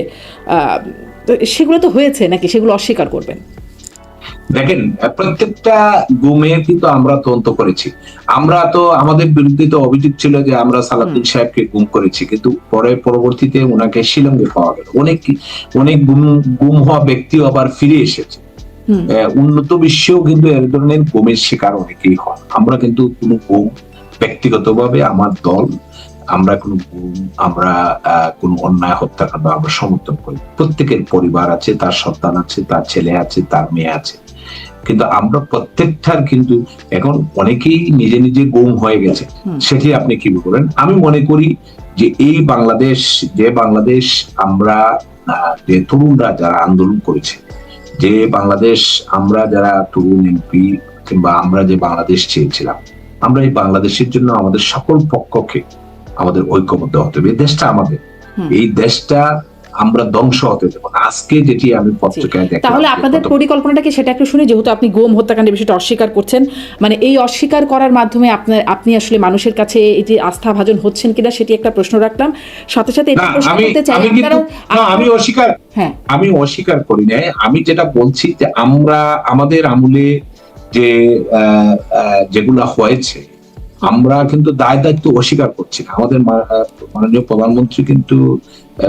সেগুলো তো হয়েছে নাকি, সেগুলো অস্বীকার করবেন? দেখেন, প্রত্যেকটা গুমে কিন্তু আমরা তদন্ত করেছি। আমরা তো আমাদের বিরুদ্ধে তো অভিযোগ ছিল যে আমরা সালাউদ্দিন সাহেবকে গুম করেছি, কিন্তু পরবর্তীতে ওনাকে শিলংয়ে পাওয়া গেল। অনেক গুম হওয়া ব্যক্তিও আবার ফিরে এসেছে। উন্নত বিশ্বেও কিন্তু এর ধরনের গুমের শিকার অনেকেই হয়। আমরা কিন্তু কোনো গুম ব্যক্তিগতভাবে আমার দল আমরা কোনো গুম, আমরা কোনো অন্যায় হত্যাকাণ্ড আমরা সমর্থন করি। প্রত্যেকের পরিবার আছে, তার সন্তান আছে, তার ছেলে আছে, তার মেয়ে আছে, কিন্তু আমরা প্রত্যেকটার কিন্তু এখন অনেকেই নিজে নিজে গুম হয়ে গেছে। সেটি আপনি কি বলেন? আমি মনে করি যে এই বাংলাদেশ আমরা যে তরুণরা যারা আন্দোলন করেছে, যে বাংলাদেশ আমরা যারা তরুণ এমপি কিংবা আমরা যে বাংলাদেশ চেয়েছিলাম, আমরা এই বাংলাদেশের জন্য আমাদের সকল পক্ষকে আমাদের ঐক্যবদ্ধ হতে হবে। এই দেশটা আমাদের, এই দেশটা আমরা ধ্বংস হতে দেব না। আজকে যেটি আমি পত্রিকায় দেখলাম, তাহলে আপনাদের পরিকল্পনাটা কি সেটা একটু শুনি, যেহেতু আপনি গুম হত্যাকাণ্ডের বিষয়টা অস্বীকার করছেন, মানে এই অস্বীকার করার মাধ্যমে আপনি আসলে মানুষের কাছে এটি আস্থা ভাজন হচ্ছেন কিনা সেটি একটা প্রশ্ন রাখলাম। সাথে সাথে এটা প্রশ্ন করতে চাই, আমি অস্বীকার করি না। আমি যেটা বলছি যে আমরা আমাদের আমলে যে যেগুলা হয়েছে আমরা কিন্তু দায় দায়িত্ব অস্বীকার করছি না। আমাদের মাননীয় প্রধানমন্ত্রী কিন্তু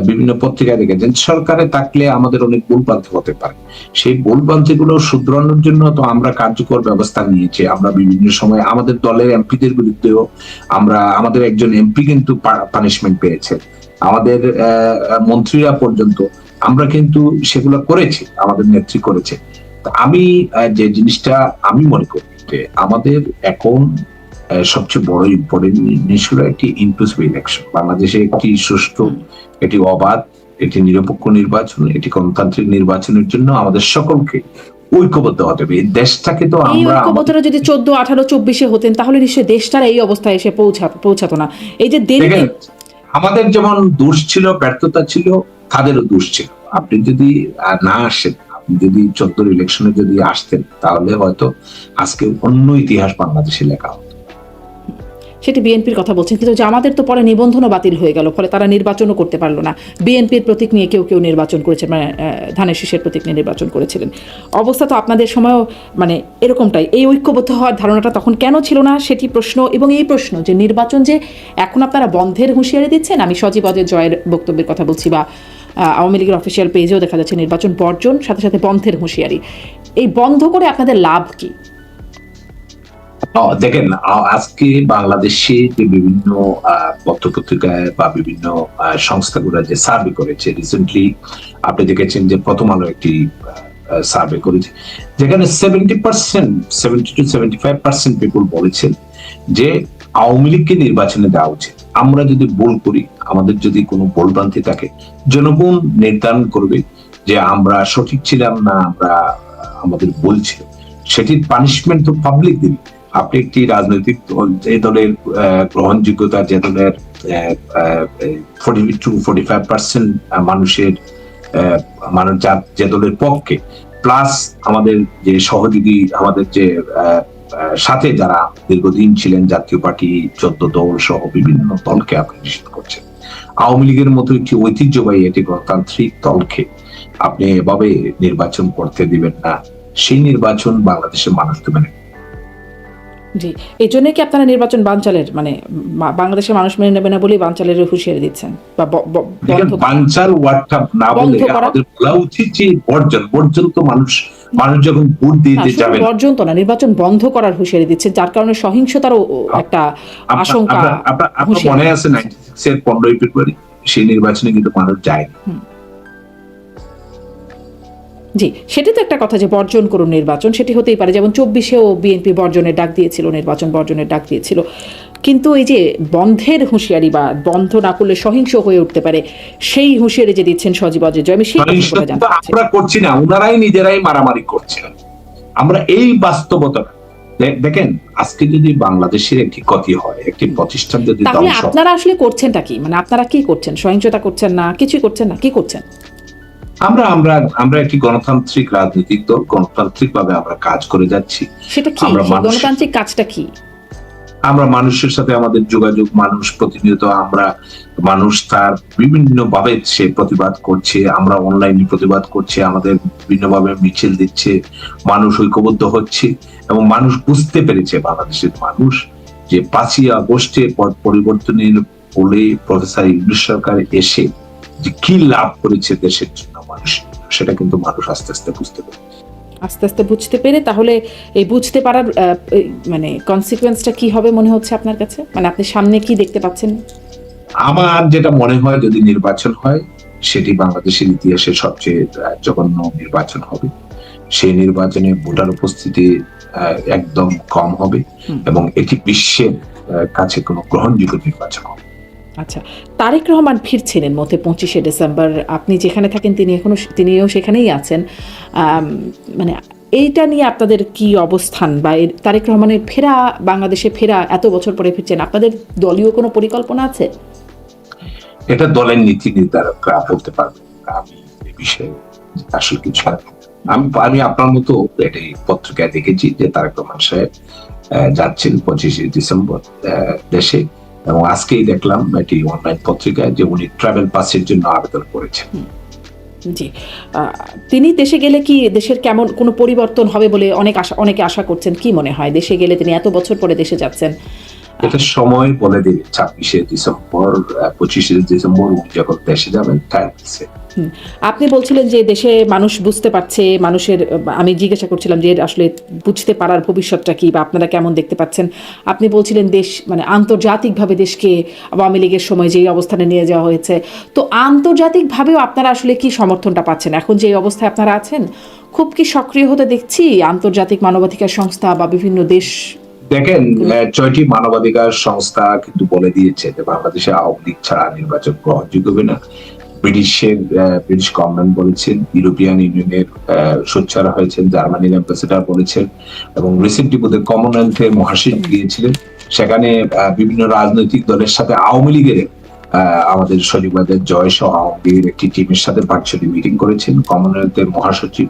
বিভিন্ন পত্রিকায় দেখেছেন সরকারে থাকলে আমাদের অনেক ভুলভ্রান্তি হতে পারে, সেই ভুলভ্রান্তি গুলো শুধরানোর জন্য তো আমরা কার্যকর ব্যবস্থা নিয়েছি। আমরা বিভিন্ন সময় আমাদের দলের এমপিদের বিরুদ্ধেও আমাদের একজন এমপি কিন্তু পানিশমেন্ট পেয়েছে, আমাদের মন্ত্রীরা পর্যন্ত আমরা কিন্তু সেগুলো করেছি, আমাদের নেত্রী করেছে। আমি যে জিনিসটা আমি মনে করি যে আমাদের এখন সবচেয়ে বড় ইম্পর্টেন্ট জিনিস হলো একটি ইনক্লুসিভ ইলেকশন। বাংলাদেশে একটি সুষ্ঠু, এটি অবাধ, এটি নিরপেক্ষ নির্বাচন, এটি গণতান্ত্রিক নির্বাচনের জন্য আমাদের সকলকে ঐক্যবদ্ধ হতে হবে। এই দেশটাকে তো আমরা ঐক্যবদ্ধরা যদি 14, 18, 24 হতেন তাহলে নিশ্চয়ই দেশটার এই অবস্থায় এসে পৌঁছাতো না। এই যে আমাদের যেমন দোষ ছিল, ব্যর্থতা ছিল, তাদেরও দোষ ছিল। আপনি যদি না আসেন, আপনি যদি 14 ইলেকশনে যদি আসতেন, তাহলে হয়তো আজকে অন্য ইতিহাস বাংলাদেশে লেখা হতো। সেটি বিএনপির কথা বলছেন, কিন্তু জামাতের তো পরে নিবন্ধনও বাতিল হয়ে গেল, ফলে তারা নির্বাচনও করতে পারলো না। বিএনপির প্রতীক নিয়ে কেউ কেউ নির্বাচন করেছে, মানে ধানের শীষের প্রতীক নিয়ে নির্বাচন করেছিলেন। অবস্থা তো আপনাদের সময়ও মানে এরকমটাই। এই ঐক্যবদ্ধ হওয়ার ধারণাটা তখন কেন ছিল না সেটি প্রশ্ন, এবং এই প্রশ্ন যে নির্বাচন যে এখন আপনারা বন্ধের হুঁশিয়ারি দিচ্ছেন, আমি সজীব অজয় জয়ের বক্তব্যের কথা বলছি, বা আওয়ামী লীগের অফিসিয়াল পেজেও দেখা যাচ্ছে নির্বাচন বর্জন, সাথে সাথে বন্ধের হুঁশিয়ারি। এই বন্ধ করে আপনাদের লাভ কি? দেখেন, আজকে বাংলাদেশে যে বিভিন্ন পত্রপত্রিকায় বা বিভিন্ন সংস্থাগুলো যে সার্ভে করেছে রিসেন্টলি, আপনি দেখেছেন যে প্রথম আলো একটি সার্ভে করেছে, যেখানে 70% পিপুল বলেছেন যে আওয়ামী লীগকে নির্বাচনে দেওয়া উচিত। আমরা যদি ভুল করি, আমাদের যদি কোনো ভুলভ্রান্তি থাকে, জনগণ নির্ধারণ করবে যে আমরা সঠিক ছিলাম না, আমরা আমাদের ভুল ছিল, সেটির পানিশমেন্ট তো পাবলিক দিবে। আপনি একটি রাজনৈতিক দল, যে দলের গ্রহণযোগ্যতা, যে দলের 42-45% মানুষের মানুষ যে দলের পক্ষে, প্লাস আমাদের যে সহযোগী, আমাদের যে সাথে যারা দীর্ঘদিন ছিলেন, জাতীয় পার্টি 14 দল সহ বিভিন্ন দলকে আপনি নিষিদ্ধ করছেন। আওয়ামী লীগের মতো একটি ঐতিহ্যবাহী একটি গণতান্ত্রিক দলকে আপনি এভাবে নির্বাচন করতে দিবেন না। সেই নির্বাচন বাংলাদেশের মানুষ দেবে না। জি, এই জন্য কি আপনারা নির্বাচন বানচালের, মানে বাংলাদেশের মানুষ মেনে নেবে না বলেই বানচালের হুঁশিয়ারি দিচ্ছেন? বা বানচাল ওয়ার্ডটা না বলে আমাদের বলা উচিত যে বর্জন তো মানুষ যখন ভোট দিতে যাবে, বর্জন তো না, নির্বাচন বন্ধ করার হুঁশিয়ারি দিচ্ছে, যার কারণে সহিংসতারও একটা আশঙ্কা। আপনার মনে আছে 96 এর 15ই ফেব্রুয়ারি সেই নির্বাচনে কিন্তু মানুষ যায়নি। জি, সেটি তো একটা কথা যে বর্জন করুন নির্বাচন, সেটি হতেই পারে। যেমন 24-এও বিএনপি বর্জনের ডাক দিয়েছিল, নির্বাচন বর্জনের ডাক দিয়েছিল। কিন্তু এই যে বন্ধের হুঁশিয়ারি বা বন্ধ না করলে সহিংস হয়ে উঠতে পারে, সেই হুঁশিয়ারি যে দিচ্ছেন সজীব অজয় জয়, আমি সেই কথাটা জানতে চাচ্ছি। আমরা করছি না, ওনারাই নিজেরাই মারামারি করছেন। আমরা এই বাস্তবতা দেখেন, আজকে যদি বাংলাদেশের একটি ক্ষতি হয়, একটি প্রতিষ্ঠান যদি, তাহলে আপনারা আসলে করছেনটা কি? মানে আপনারা কি করছেন? সহিংসতা করছেন না, কিছুই করছেন না, কি করছেন? আমরা একটি গণতান্ত্রিক রাজনৈতিক দল, গণতান্ত্রিক ভাবে আমরা কাজ করে যাচ্ছি। সেটা কি গণতান্ত্রিক কাজটা কি? আমরা মানুষের সাথে আমাদের যোগাযোগ, মানুষ প্রতিনিয়ত, মানুষ তার বিভিন্ন ভাবে সে প্রতিবাদ করছে, আমরা অনলাইনে প্রতিবাদ করছে, আমাদের বিভিন্ন ভাবে মিছিল দিচ্ছে, মানুষ ঐক্যবদ্ধ হচ্ছে, এবং মানুষ বুঝতে পেরেছে, বাংলাদেশের মানুষ, যে 5ই আগস্টে পট পরিবর্তনের বলে প্রফেসর ইউনূস সরকার এসে যে কি লাভ করেছে দেশের জন্য মানুষ, সেটা কিন্তু মানুষ আস্তে আস্তে বুঝতে পেরে, তাহলে এই বুঝতে পারার মানে কনসিকুয়েন্সটা কি হবে মনে হচ্ছে আপনার কাছে? মানে আপনি সামনে কি দেখতে পাচ্ছেন? আমার যেটা মনে হয়, যদি নির্বাচন হয়, সেটি বাংলাদেশের ইতিহাসে সবচেয়ে জঘন্য নির্বাচন হবে। সেই নির্বাচনে ভোটার উপস্থিতি একদম কম হবে, এবং এটি বিশ্বের কাছে কোনো গ্রহণযোগ্য নির্বাচন হবে। আচ্ছা, তারেক রহমান ফিরছিলেন মধ্যে 25শে ডিসেম্বর। আপনি যেখানে থাকেন তিনিও সেখানেই আছেন। মানে এইটা নিয়ে আপনাদের কি অবস্থান, বা তারেক রহমানের ফেরা, বাংলাদেশে ফেরা, এত বছর পরে ফিরছেন, আপনাদের দলীয় কোনো পরিকল্পনা আছে? এটা দলের নীতি নির্ধারকরা বলতে পারবে, আমি এই বিষয়ে আসলে কিছু আমি আপনার মতো একটি পত্রিকায় দেখেছি যে তারেক রহমান সাহেব যাচ্ছেন 25শে ডিসেম্বর দেশে, এবং আজকেই দেখলাম এটি অনলাইন পত্রিকায় যে উনি ট্রাভেল পাসের জন্য আবেদন করেছেন। জি, তিনি দেশে গেলে কি দেশের কেমন কোনো পরিবর্তন হবে বলে অনেকে আশা করছেন? কি মনে হয়, দেশে গেলে, তিনি এত বছর পরে দেশে যাচ্ছেন, এটা সময় বলে দিবে। 26শে ডিসেম্বর 25শে ডিসেম্বর উনি যখন দেশে যাবেন, তাই বলছে। আপনি বলছিলেন যে দেশে মানুষ বুঝতে পারছে, মানুষের, আমি জিজ্ঞাসা করছিলাম যে আসলে বুঝতে পারার ভবিষ্যৎটা কি, বা আপনারা কেমন দেখতে পাচ্ছেন? আপনি বলছিলেন দেশ, মানে আন্তর্জাতিকভাবে দেশকে আওয়ামী লীগের সময় যেই অবস্থানে নিয়ে যাওয়া হয়েছে, তো আন্তর্জাতিকভাবেও আপনারা আসলে কি সমর্থনটা পাচ্ছেন? এখন যে অবস্থায় আপনারা আছেন, খুব কি সক্রিয় হতে দেখছি আন্তর্জাতিক মানবাধিকার সংস্থা বা বিভিন্ন দেশ? দেখেন, 6টি মানবাধিকার সংস্থা কিন্তু বলে দিয়েছে যে বাংলাদেশে আওয়ামী লীগ ছাড়া নির্বাচন গ্রহণযোগ্য হবে না। ব্রিটিশ গভর্নমেন্ট বলেছেন, ইউরোপিয়ান ইউনিয়নের সোচ্চার হয়েছেন, জার্মানির অ্যাম্বাসেডার বলেছেন, এবং রিসেন্টলি বোধহয় কমনওয়েলথের মহাসচিব গিয়েছিলেন, সেখানে বিভিন্ন রাজনৈতিক দলের সাথে আওয়ামী লীগের আমাদের শনিবারের জয় সহ আওয়ামী লীগের একটি টিমের সাথে ভার্চুয়ালি মিটিং করেছেন। কমনওয়েলথের মহাসচিব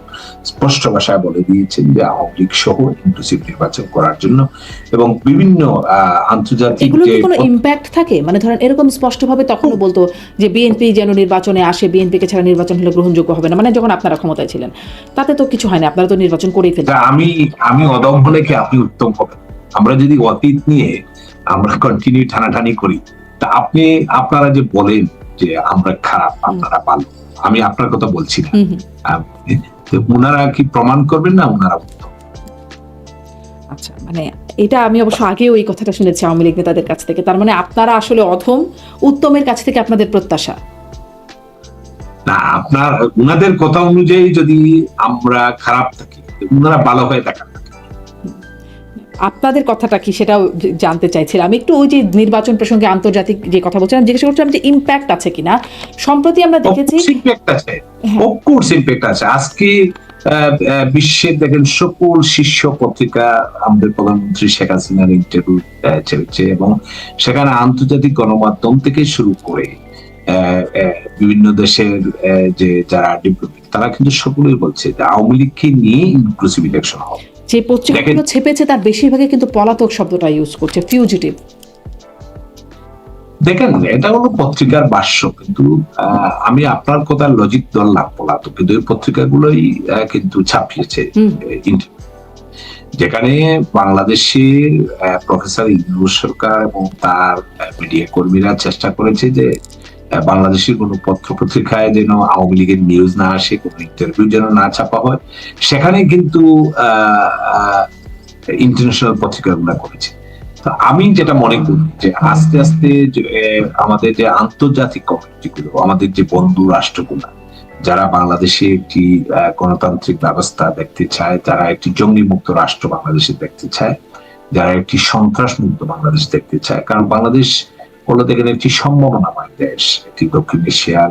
স্পষ্ট ভাষায় বলে দিয়েছেন যে আওয়ামী লীগ সহ ইনক্লুসিভ নির্বাচন করার জন্য এবং বিভিন্ন আন্তর্জাতিক এগুলো যে কি কোনো ইম্প্যাক্ট থাকে? মানে ধরেন এরকম স্পষ্টভাবে তখনও বলতো যে বিএনপি যেন নির্বাচনে আসে, বিএনপিকে ছাড়া নির্বাচন হলে গ্রহণযোগ্য হবে না, মানে যখন আপনারা ক্ষমতায় ছিলেন। তাতে তো কিছু হয়নি, আপনারা তো নির্বাচন করেই ফেলছেন। আমি অদম হলে কি আপনি উত্তম হবেন? আমরা যদি অতীত নিয়ে আমরা কন্টিনিউ টানাটানি করি, তা আপনারা যে বলেন যে আমরা খারাপ, আপনারা ভালো, আমি আপনার কথা বলছি না। ওনারা কি প্রমাণ করবেন না ওনারা উত্তম? আচ্ছা, মানে এটা আমি অবশ্য আগেও এই কথাটা শুনেছি আওয়ামী লীগ নেতাদের কাছ থেকে। তার মানে আপনারা আসলে অধম, উত্তমের কাছ থেকে আপনাদের প্রত্যাশা না। আপনার ওনাদের কথা অনুযায়ী যদি আমরা খারাপ থাকি, ওনারা ভালো হয়ে থাকেন। আপনাদের কথাটা কি সেটাও জানতে চাইছিলাম আমি একটু। ওই যে নির্বাচন প্রসঙ্গে আন্তর্জাতিক যে কথা বলছিলাম, জিজ্ঞেস করছিলাম যে ইম্প্যাক্ট আছে কিনা। সম্প্রতি আমরা দেখেছি অফকোর্স ইম্প্যাক্ট আছে। আজকে বিশ্বের দেখেন সকল শীর্ষ পত্রিকা আমাদের প্রধানমন্ত্রী শেখ হাসিনার ইন্টারভিউ ছেড়েছে এবং সেখানে আন্তর্জাতিক গণমাধ্যম থেকে শুরু করে বিভিন্ন দেশের যে যারা ডিপ্লোমেট, তারা কিন্তু সকলেই বলছে যে আওয়ামী লীগকে নিয়ে ইনক্লুসিভ ইলেকশন হবে। যে পত্রিকাগুলো ছেপেছে তার বেশিরভাগই কিন্তু পলাতক শব্দটা ইউজ করছে, ফিউজিটিভ। দেখেন, এটা হলো পত্রিকার ভাষ্য, কিন্তু আমি আপনার কথা লজিক ধরলাম পলাতক, কিন্তু এই পত্রিকাগুলোই কিন্তু ছাপিয়েছে যেখানে বাংলাদেশের প্রফেসর ইউনূস সরকার এবং তার মিডিয়া কর্মীরা চেষ্টা করেছে যে বাংলাদেশের কোনো পত্র পত্রিকায় যেন আওয়ামী লীগের নিউজ না আসে, কোনো ইন্টারভিউ যেন না ছাপা হয়। সেখানে কিন্তু ইন্টারন্যাশনাল পত্রিকাগুলো করেছে। তো আমি যেটা মনে করি যে আস্তে আস্তে আমাদের যে আন্তর্জাতিক কমিউনিটিগুলো, আমাদের যে বন্ধু রাষ্ট্রগুলো, যারা বাংলাদেশে একটি গণতান্ত্রিক ব্যবস্থা দেখতে চায়, যারা একটি জঙ্গি মুক্ত রাষ্ট্র বাংলাদেশে দেখতে চায়, যারা একটি সন্ত্রাস মুক্ত বাংলাদেশ দেখতে চায়, কারণ বাংলাদেশ হলো দেখেন একটি সম্ভাবনাময় দেশ, একটি দক্ষিণ এশিয়ার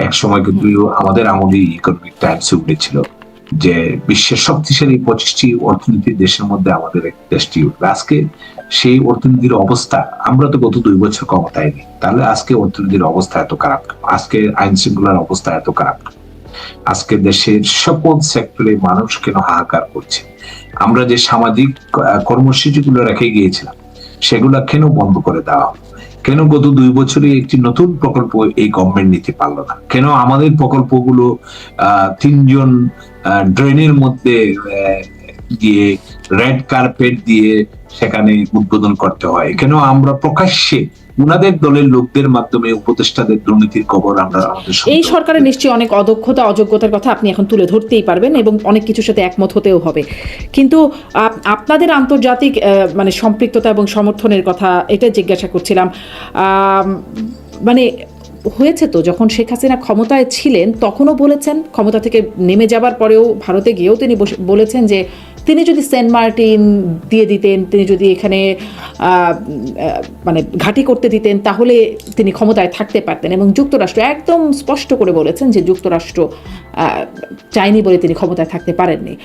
এক সময় কিন্তু আমাদের আমলে ইকোনমিক টাইমস উঠেছিল যে বিশ্বের শক্তিশালী 25টি অর্থনীতির দেশের মধ্যে আমাদের দেশটি উঠবে। আজকে সেই অর্থনীতির অবস্থা, আমরা তো গত 2 বছর ক্ষমতায় নেই, তাহলে আজকে অর্থনীতির অবস্থা এত খারাপ, আজকে আইন শৃঙ্খলার অবস্থা এত খারাপ, আজকে দেশের সকল সেক্টরে মানুষ কেন হাহাকার করছে? আমরা যে সামাজিক কর্মসূচিগুলো রেখে গিয়েছিলাম সেগুলা কেন বন্ধ করে দেওয়া? কেন গত 2 বছরে একটি নতুন প্রকল্প এই গভর্নমেন্ট নিতে পারলো না? কেন আমাদের প্রকল্পগুলো 3জন ড্রেনের মধ্যে দিয়ে রেড কার্পেট দিয়ে সেখানে উদ্বোধন করতে হয়? কেন আমরা প্রকাশ্যে উনাদের দলের লোকদের মাধ্যমে উপদেষ্টাদের দুর্নীতির খবর আমরা এই সরকারের নিশ্চয়ই অনেক অদক্ষতা অযোগ্যতার কথা আপনি এখন তুলে ধরতেই পারবেন এবং অনেক কিছুর সাথে একমত হতেও হবে, কিন্তু আপনাদের আন্তর্জাতিক মানে সম্পৃক্ততা এবং সমর্থনের কথা এটা জিজ্ঞাসা করছিলাম। মানে হয়েছে তো, যখন শেখ হাসিনা ক্ষমতায় ছিলেন তখনও বলেছেন, ক্ষমতা থেকে নেমে যাবার পরেও ভারতে গিয়েও তিনি বলেছেন যে তিনি যদি সেন্ট মার্টিন দিয়ে দিতেন, তিনি যদি এখানে মানে ঘাঁটি করতে দিতেন, তাহলে তিনি ক্ষমতায় থাকতে পারতেন। এবং যুক্তরাষ্ট্র একদম স্পষ্ট করে বলেছেন যে যুক্তরাষ্ট্র চায়নি বলে তিনি ক্ষমতায় থাকতে পারেননি।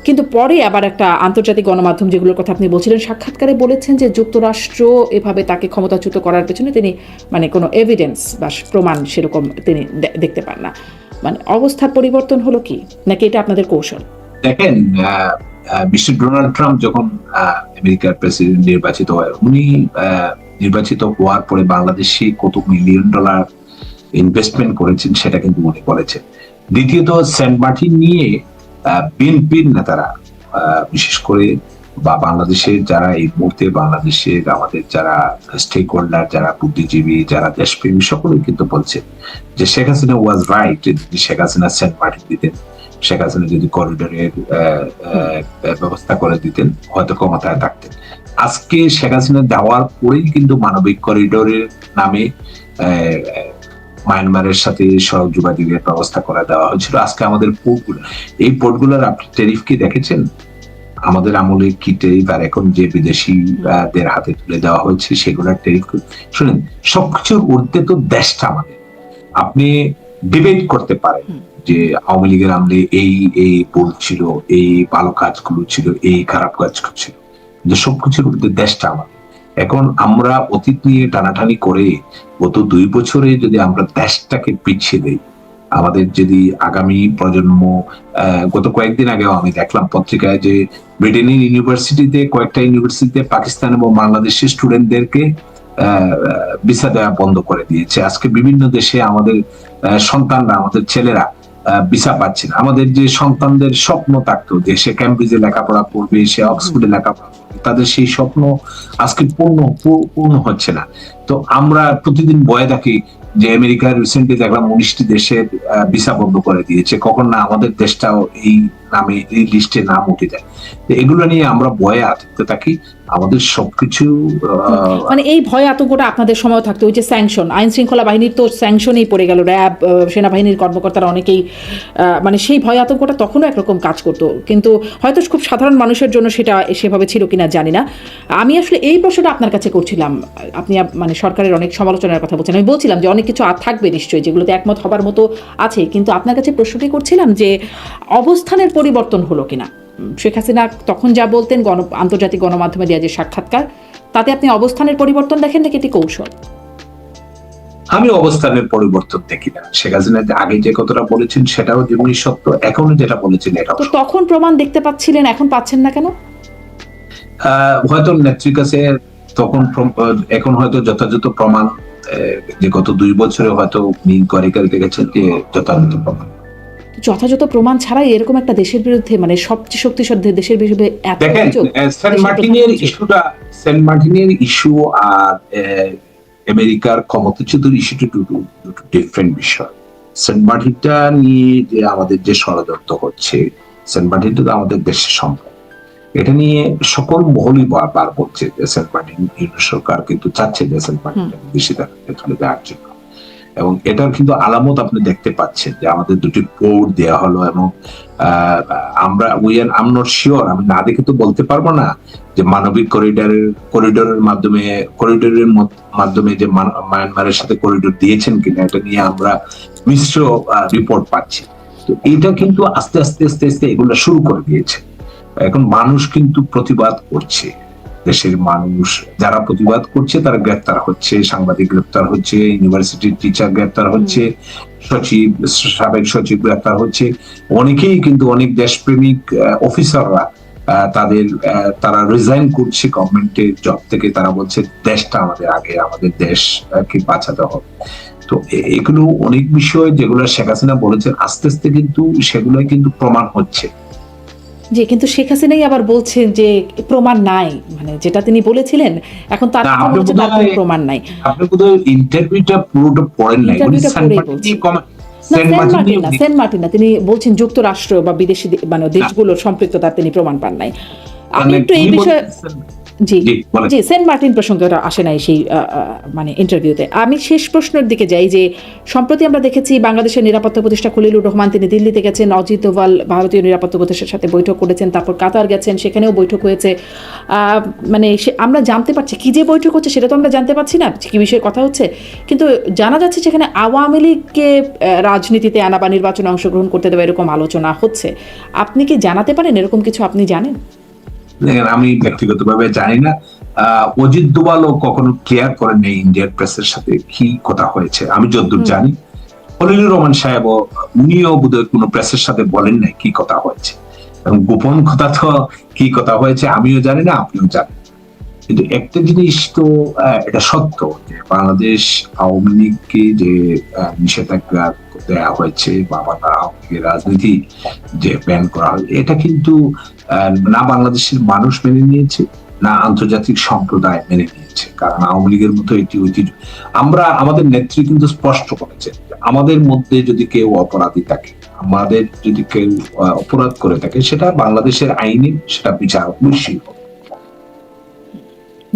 কিন্তু পরে আবার একটা আন্তর্জাতিক গণমাধ্যম যেগুলোর কথা আপনি বলছিলেন, সাক্ষাৎকারে বলেছেন যে যুক্তরাষ্ট্র এভাবে তাকে ক্ষমতাচ্যুত করার পেছনে তিনি মানে কোনো এভিডেন্স বা প্রমাণ সেরকম তিনি দেখতে পান না। মানে অবস্থার পরিবর্তন হলো কি, নাকি এটা আপনাদের কৌশল? দেখেন, মিস্টার ডোনাল্ড ট্রাম্প যখন আমেরিকার প্রেসিডেন্ট নির্বাচিত হয়, উনি নির্বাচিত হওয়ার পরে বাংলাদেশে কত $1 মিলিয়ন ইনভেস্টমেন্ট করেছেন সেটা কিন্তু উনি বলেছেন। দ্বিতীয়ত, সেন্ট মার্টিন নিয়ে বিএনপির নেতারা বিশেষ করে বা বাংলাদেশের যারা এই মুহূর্তে বাংলাদেশের আমাদের যারা স্টেক হোল্ডার, যারা বুদ্ধিজীবী, যারা দেশপ্রেমী, সকলেই কিন্তু বলছে যে শেখ হাসিনা ওয়াজ রাইট। যদি শেখ হাসিনা সেন্ট মার্টিন দিতেন, শেখ হাসিনা যদি করিডোরের ব্যবস্থা করে দিতেন, হয়তো ক্ষমতায় থাকতেন। আজকে শেখ হাসিনা দেওয়ার পরেই কিন্তু মানবিক করিডোরের নামে মায়ানমারের সাথে সড়ক যোগাযোগের ব্যবস্থা করে দেওয়া হয়েছিল। আজকে আমাদের পোর্টগুলো, এই পোর্টগুলোর আপনি টেরিফ কি দেখেছেন? আমাদের আমলে কি টেরিফ, আর এখন যে বিদেশিদের হাতে তুলে দেওয়া হয়েছে সেগুলোর টেরিফ। শুনেন, সবকিছুর ঊর্ধ্বে তো দেশটা আমাদের। আপনি ডিবেট করতে পারেন যে আওয়ামী লীগের আমলে এই ভুল ছিল, এই ভালো কাজগুলো ছিল, এই খারাপ কাজগুলো ছিল, যে সবকিছুর ঊর্ধ্বে দেশটা আমাদের। এখন আমরা অতীত নিয়ে টানাটানি করে গত 2 বছরে যদি আমরা দেশটাকে পিছিয়ে দেই, আমাদের যদি আগামী প্রজন্ম, গত কয়েকদিন আগেও আমি দেখলাম পত্রিকায় যে ব্রিটেনের ইউনিভার্সিটিতে, কয়েকটা ইউনিভার্সিটিতে পাকিস্তান এবং বাংলাদেশের স্টুডেন্টদেরকে ভিসা দেওয়া বন্ধ করে দিয়েছে। আজকে বিভিন্ন দেশে আমাদের সন্তানরা, আমাদের ছেলেরা ভিসা পাচ্ছে না। আমাদের যে সন্তানদের স্বপ্ন থাকতো যে সে ক্যামব্রিজে লেখাপড়া করবে, সে অক্সফোর্ডে লেখাপড়া করবে, তাদের সেই স্বপ্ন আজকে পূর্ণ হচ্ছে না। তো আমরা প্রতিদিন ভয়ে থাকি যে আমেরিকা রিসেন্টলি দেখলাম 19টি দেশের ভিসা বন্ধ করে দিয়েছে, কখন না আমাদের দেশটাও এই নামে, এই লিস্টে নাম উঠে যায়। এগুলো নিয়ে আমরা ভয়ে আতঙ্কে থাকি। আমাদের সবকিছু মানে এই ভয় আতঙ্কটা আপনাদের সময় থাকতো। ওই যে স্যাংশন, আইন শৃঙ্খলা বাহিনীর তো স্যাংশনেই পড়ে গেল, র্যাব, সেনাবাহিনীর কর্মকর্তারা অনেকেই, মানে সেই ভয় আতঙ্কটা তখনও একরকম কাজ করতো, কিন্তু হয়তো খুব সাধারণ মানুষের জন্য সেটা সেভাবে ছিল কিনা জানি না। আমি আসলে এই প্রশ্নটা আপনার কাছে করছিলাম। আপনি মানে সরকারের অনেক সমালোচনার কথা বলছেন, আমি বলছিলাম যে অনেক কিছু আর থাকবে নিশ্চয়ই যেগুলোতে একমত হবার মতো আছে, কিন্তু আপনার কাছে প্রশ্নটি করছিলাম যে অবস্থানের পরিবর্তন হলো কিনা। শেখ হাসিনা তখন যা বলতেন, আন্তর্জাতিক গণমাধ্যমে দেওয়া যে সাক্ষাৎকার, তাতে আপনি অবস্থানের পরিবর্তন দেখেন নাকি এটি কৌশল? আমি অবস্থানের পরিবর্তন দেখি না। শেখ হাসিনা আগে যে কথাটা বলেছেন সেটাও যেমনি সত্য, এখনো যেটা বলেছেন এটাও তো তখন প্রমাণ দেখতে পাচ্ছিলেন, এখন পাচ্ছেন না কেন? হয়তো নেত্রীর কাছে তখন, এখন হয়তো যথাযথ প্রমাণ, যে গত 2 বছরে হয়তো ইনকোয়ারি দেখেছেন যে যথাযথ প্রমাণ। যথাযথ প্রমাণ ছাড়াই এরকম একটা দেশের বিরুদ্ধে, মানে সবচেয়ে শক্তিশালী দেশের বিরুদ্ধে এত দেখেন, অভিযোগ। সেন্ট মার্টিনের ইস্যু আর আমেরিকার ক্ষমতাচ্যুতির ইস্যুটা দুটো ডিফারেন্ট বিষয়। সেন্ট মার্টিনটা নিয়ে যে আমাদের যে ষড়যন্ত্র হচ্ছে, সেন্ট মার্টিনটা তো আমাদের দেশের সম্পদ। এটা নিয়ে সকল মহলই বারবার বলছে যে সেন্ট মার্টিন, সরকার কিন্তু চাচ্ছে যে সেন্ট মার্টিনটা বিদেশিদেরকে তুলে দেওয়ার জন্য, এবং এটার কিন্তু আলামত আপনি দেখতে পাচ্ছেন যে আমাদের 2টি পোর্ট দেওয়া হলো, এবং আই এম নট শিওর, আমি না দেখে তো বলতে পারবো না যে মানবিক করিডোরের মাধ্যমে যে মায়ানমারের সাথে করিডোর দিয়েছেন কিনা, এটা নিয়ে আমরা মিশ্র রিপোর্ট পাচ্ছি। তো এটা কিন্তু আস্তে আস্তে আস্তে আস্তে এগুলো শুরু করে দিয়েছে। এখন মানুষ কিন্তু প্রতিবাদ করছে, দেশের মানুষ যারা প্রতিবাদ করছে তারা গ্রেপ্তার হচ্ছে, সাংবাদিক গ্রেপ্তার হচ্ছে, ইউনিভার্সিটির টিচার গ্রেপ্তার হচ্ছে, সাবেক সচিব গ্রেপ্তার হচ্ছে, অনেকেই কিন্তু, অনেক দেশপ্রেমিক অফিসাররা তারা রিজাইন করছে গভর্নমেন্টের জব থেকে। তারা বলছে দেশটা আমাদের আগে, আমাদের দেশকে বাঁচাতে হবে। তো এগুলো অনেক বিষয় যেগুলো শেখ হাসিনা বলেছেন, আস্তে আস্তে কিন্তু সেগুলোই কিন্তু প্রমাণ হচ্ছে। যে কিন্তু শেখ হাসিনাই আবার বলছেন যে প্রমাণ নাই, মানে যেটা তিনি বলেছিলেন এখন তার কোনো প্রমাণ নাই। আপনি বোধহয় ইন্টারভিউটা পুরোটা পড়েন নাই। সেন্ট মার্টিন না, তিনি বলছেন যুক্তরাষ্ট্র বা বিদেশি মানে দেশগুলোর সম্পৃক্ততা তিনি প্রমাণ পান নাই। আমি একটু এই বিষয়ে জি সেন্ট মার্টিন প্রসঙ্গে আসে নাই সেই মানে ইন্টারভিউতে। আমি শেষ প্রশ্নের দিকে যাই যে সম্প্রতি আমরা দেখেছি বাংলাদেশের নিরাপত্তা উপদেষ্টা খলিলুর রহমান, তিনি দিল্লিতে গেছেন, অজিত দোভাল ভারতীয় নিরাপত্তা উপদেষ্টার সাথে বৈঠক করেছেন, তারপর কাতার গেছেন, সেখানেও বৈঠক হয়েছে। মানে আমরা জানতে পারছি কি যে বৈঠক হচ্ছে সেটা তো আমরা জানতে পারছি না কি বিষয়ে কথা হচ্ছে, কিন্তু জানা যাচ্ছে সেখানে আওয়ামী লীগকে রাজনীতিতে আনা বা নির্বাচনে অংশগ্রহণ করতে দেওয়া এরকম আলোচনা হচ্ছে। আপনি কি জানাতে পারেন এরকম কিছু? আপনি জানেন? আমি ব্যক্তিগতভাবে জানি না। অজিত দোভালও কখনো ক্লিয়ার করেন নাই ইন্ডিয়ার প্রেসের সাথে কি কথা হয়েছে। আমি যতদূর জানি খলিলুর রহমান সাহেব উনিও বোধহয় কোনো প্রেসের সাথে বলেন নাই কি কথা হয়েছে, এবং গোপন কথা তো কি কথা হয়েছে আমিও জানি না, আপনিও জানেন। কিন্তু একটা জিনিস তো এটা সত্য যে বাংলাদেশ আওয়ামী লীগকে যে নিষেধাজ্ঞা দেওয়া হয়েছে বা আওয়ামী লীগের রাজনীতি যে ব্যান করা হয়, এটা কিন্তু না বাংলাদেশের মানুষ মেনে নিয়েছে, না আন্তর্জাতিক সম্প্রদায় মেনে নিয়েছে। কারণ আওয়ামী লীগের মতো একটি ঐতিহ্য, আমাদের নেত্রী কিন্তু স্পষ্ট করেছে আমাদের মধ্যে যদি কেউ অপরাধী থাকে, আমাদের যদি কেউ অপরাধ করে থাকে, সেটা বাংলাদেশের আইনে সেটা বিচার অবশ্যই হবে।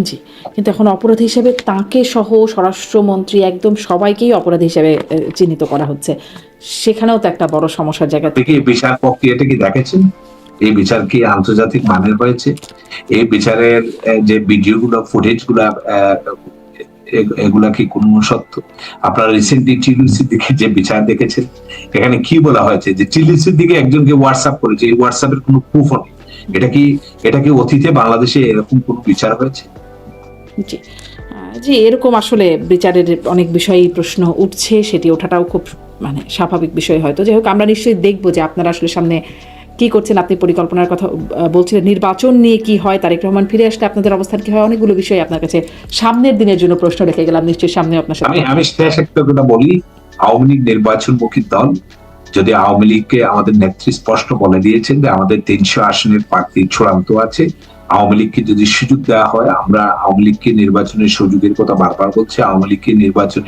জি, কিন্তু এখন অপরাধী হিসেবে তাকে সহ স্বরাষ্ট্রমন্ত্রী একদম সবাইকেই অপরাধী হিসেবে চিহ্নিত করা হচ্ছে। সেখানেও তো একটা বড় সমস্যার জায়গা থেকে বিচার প্রক্রিয়াটা কি দেখেছেন? এই বিচার কি আন্তর্জাতিক মানের হয়েছে? এই বিচারের যে ভিডিওগুলো, ফুটেজ গুলা, এগুলা কি কোন সত্য? আপনারা রিসেন্টলি টিলিসির দিকে যে বিচার দেখেছেন, এখানে কি বলা হয়েছে যে টিলিসির দিকে একজনকে হোয়াটসঅ্যাপ করেছে, এই হোয়াটসঅ্যাপের কোনো প্রুফও নেই। এটা কি অতীতে বাংলাদেশে এরকম কোন বিচার হয়েছে? জি জি, এরকম আসলে বিচারের অনেক বিষয়ই প্রশ্ন উঠছে, সেটি ওঠাটাও খুব মানে স্বাভাবিক বিষয় হয়তো। যাই হোক, আমরা নিশ্চয়ই দেখব যে আপনারা আসলে সামনে কি করছেন। আপনি পরিকল্পনার কথা বলছিলেন, নির্বাচন নিয়ে কি হয়, তারেক রহমান ফিরে আসলে আপনাদের অবস্থান কি হয়, অনেকগুলো বিষয় আপনার কাছে সামনের দিনের জন্য প্রশ্ন রেখে গেলাম। নিশ্চয়ই সামনে আপনার সাথে আমি শেষ একটা কথা বলি, আওয়ামী লীগ নির্বাচনমুখী দল। যদি আওয়ামী লীগকে আমাদের নেত্রী স্পষ্ট বলে দিয়েছেন যে আমাদের 300 আসনের প্রার্থী চূড়ান্ত আছে, আওয়ামী লীগকে যদি সুযোগ দেওয়া হয়, আমরা আওয়ামী লীগকে নির্বাচনের সুযোগের কথা বারবার বলছি, আওয়ামী লীগকে নির্বাচনের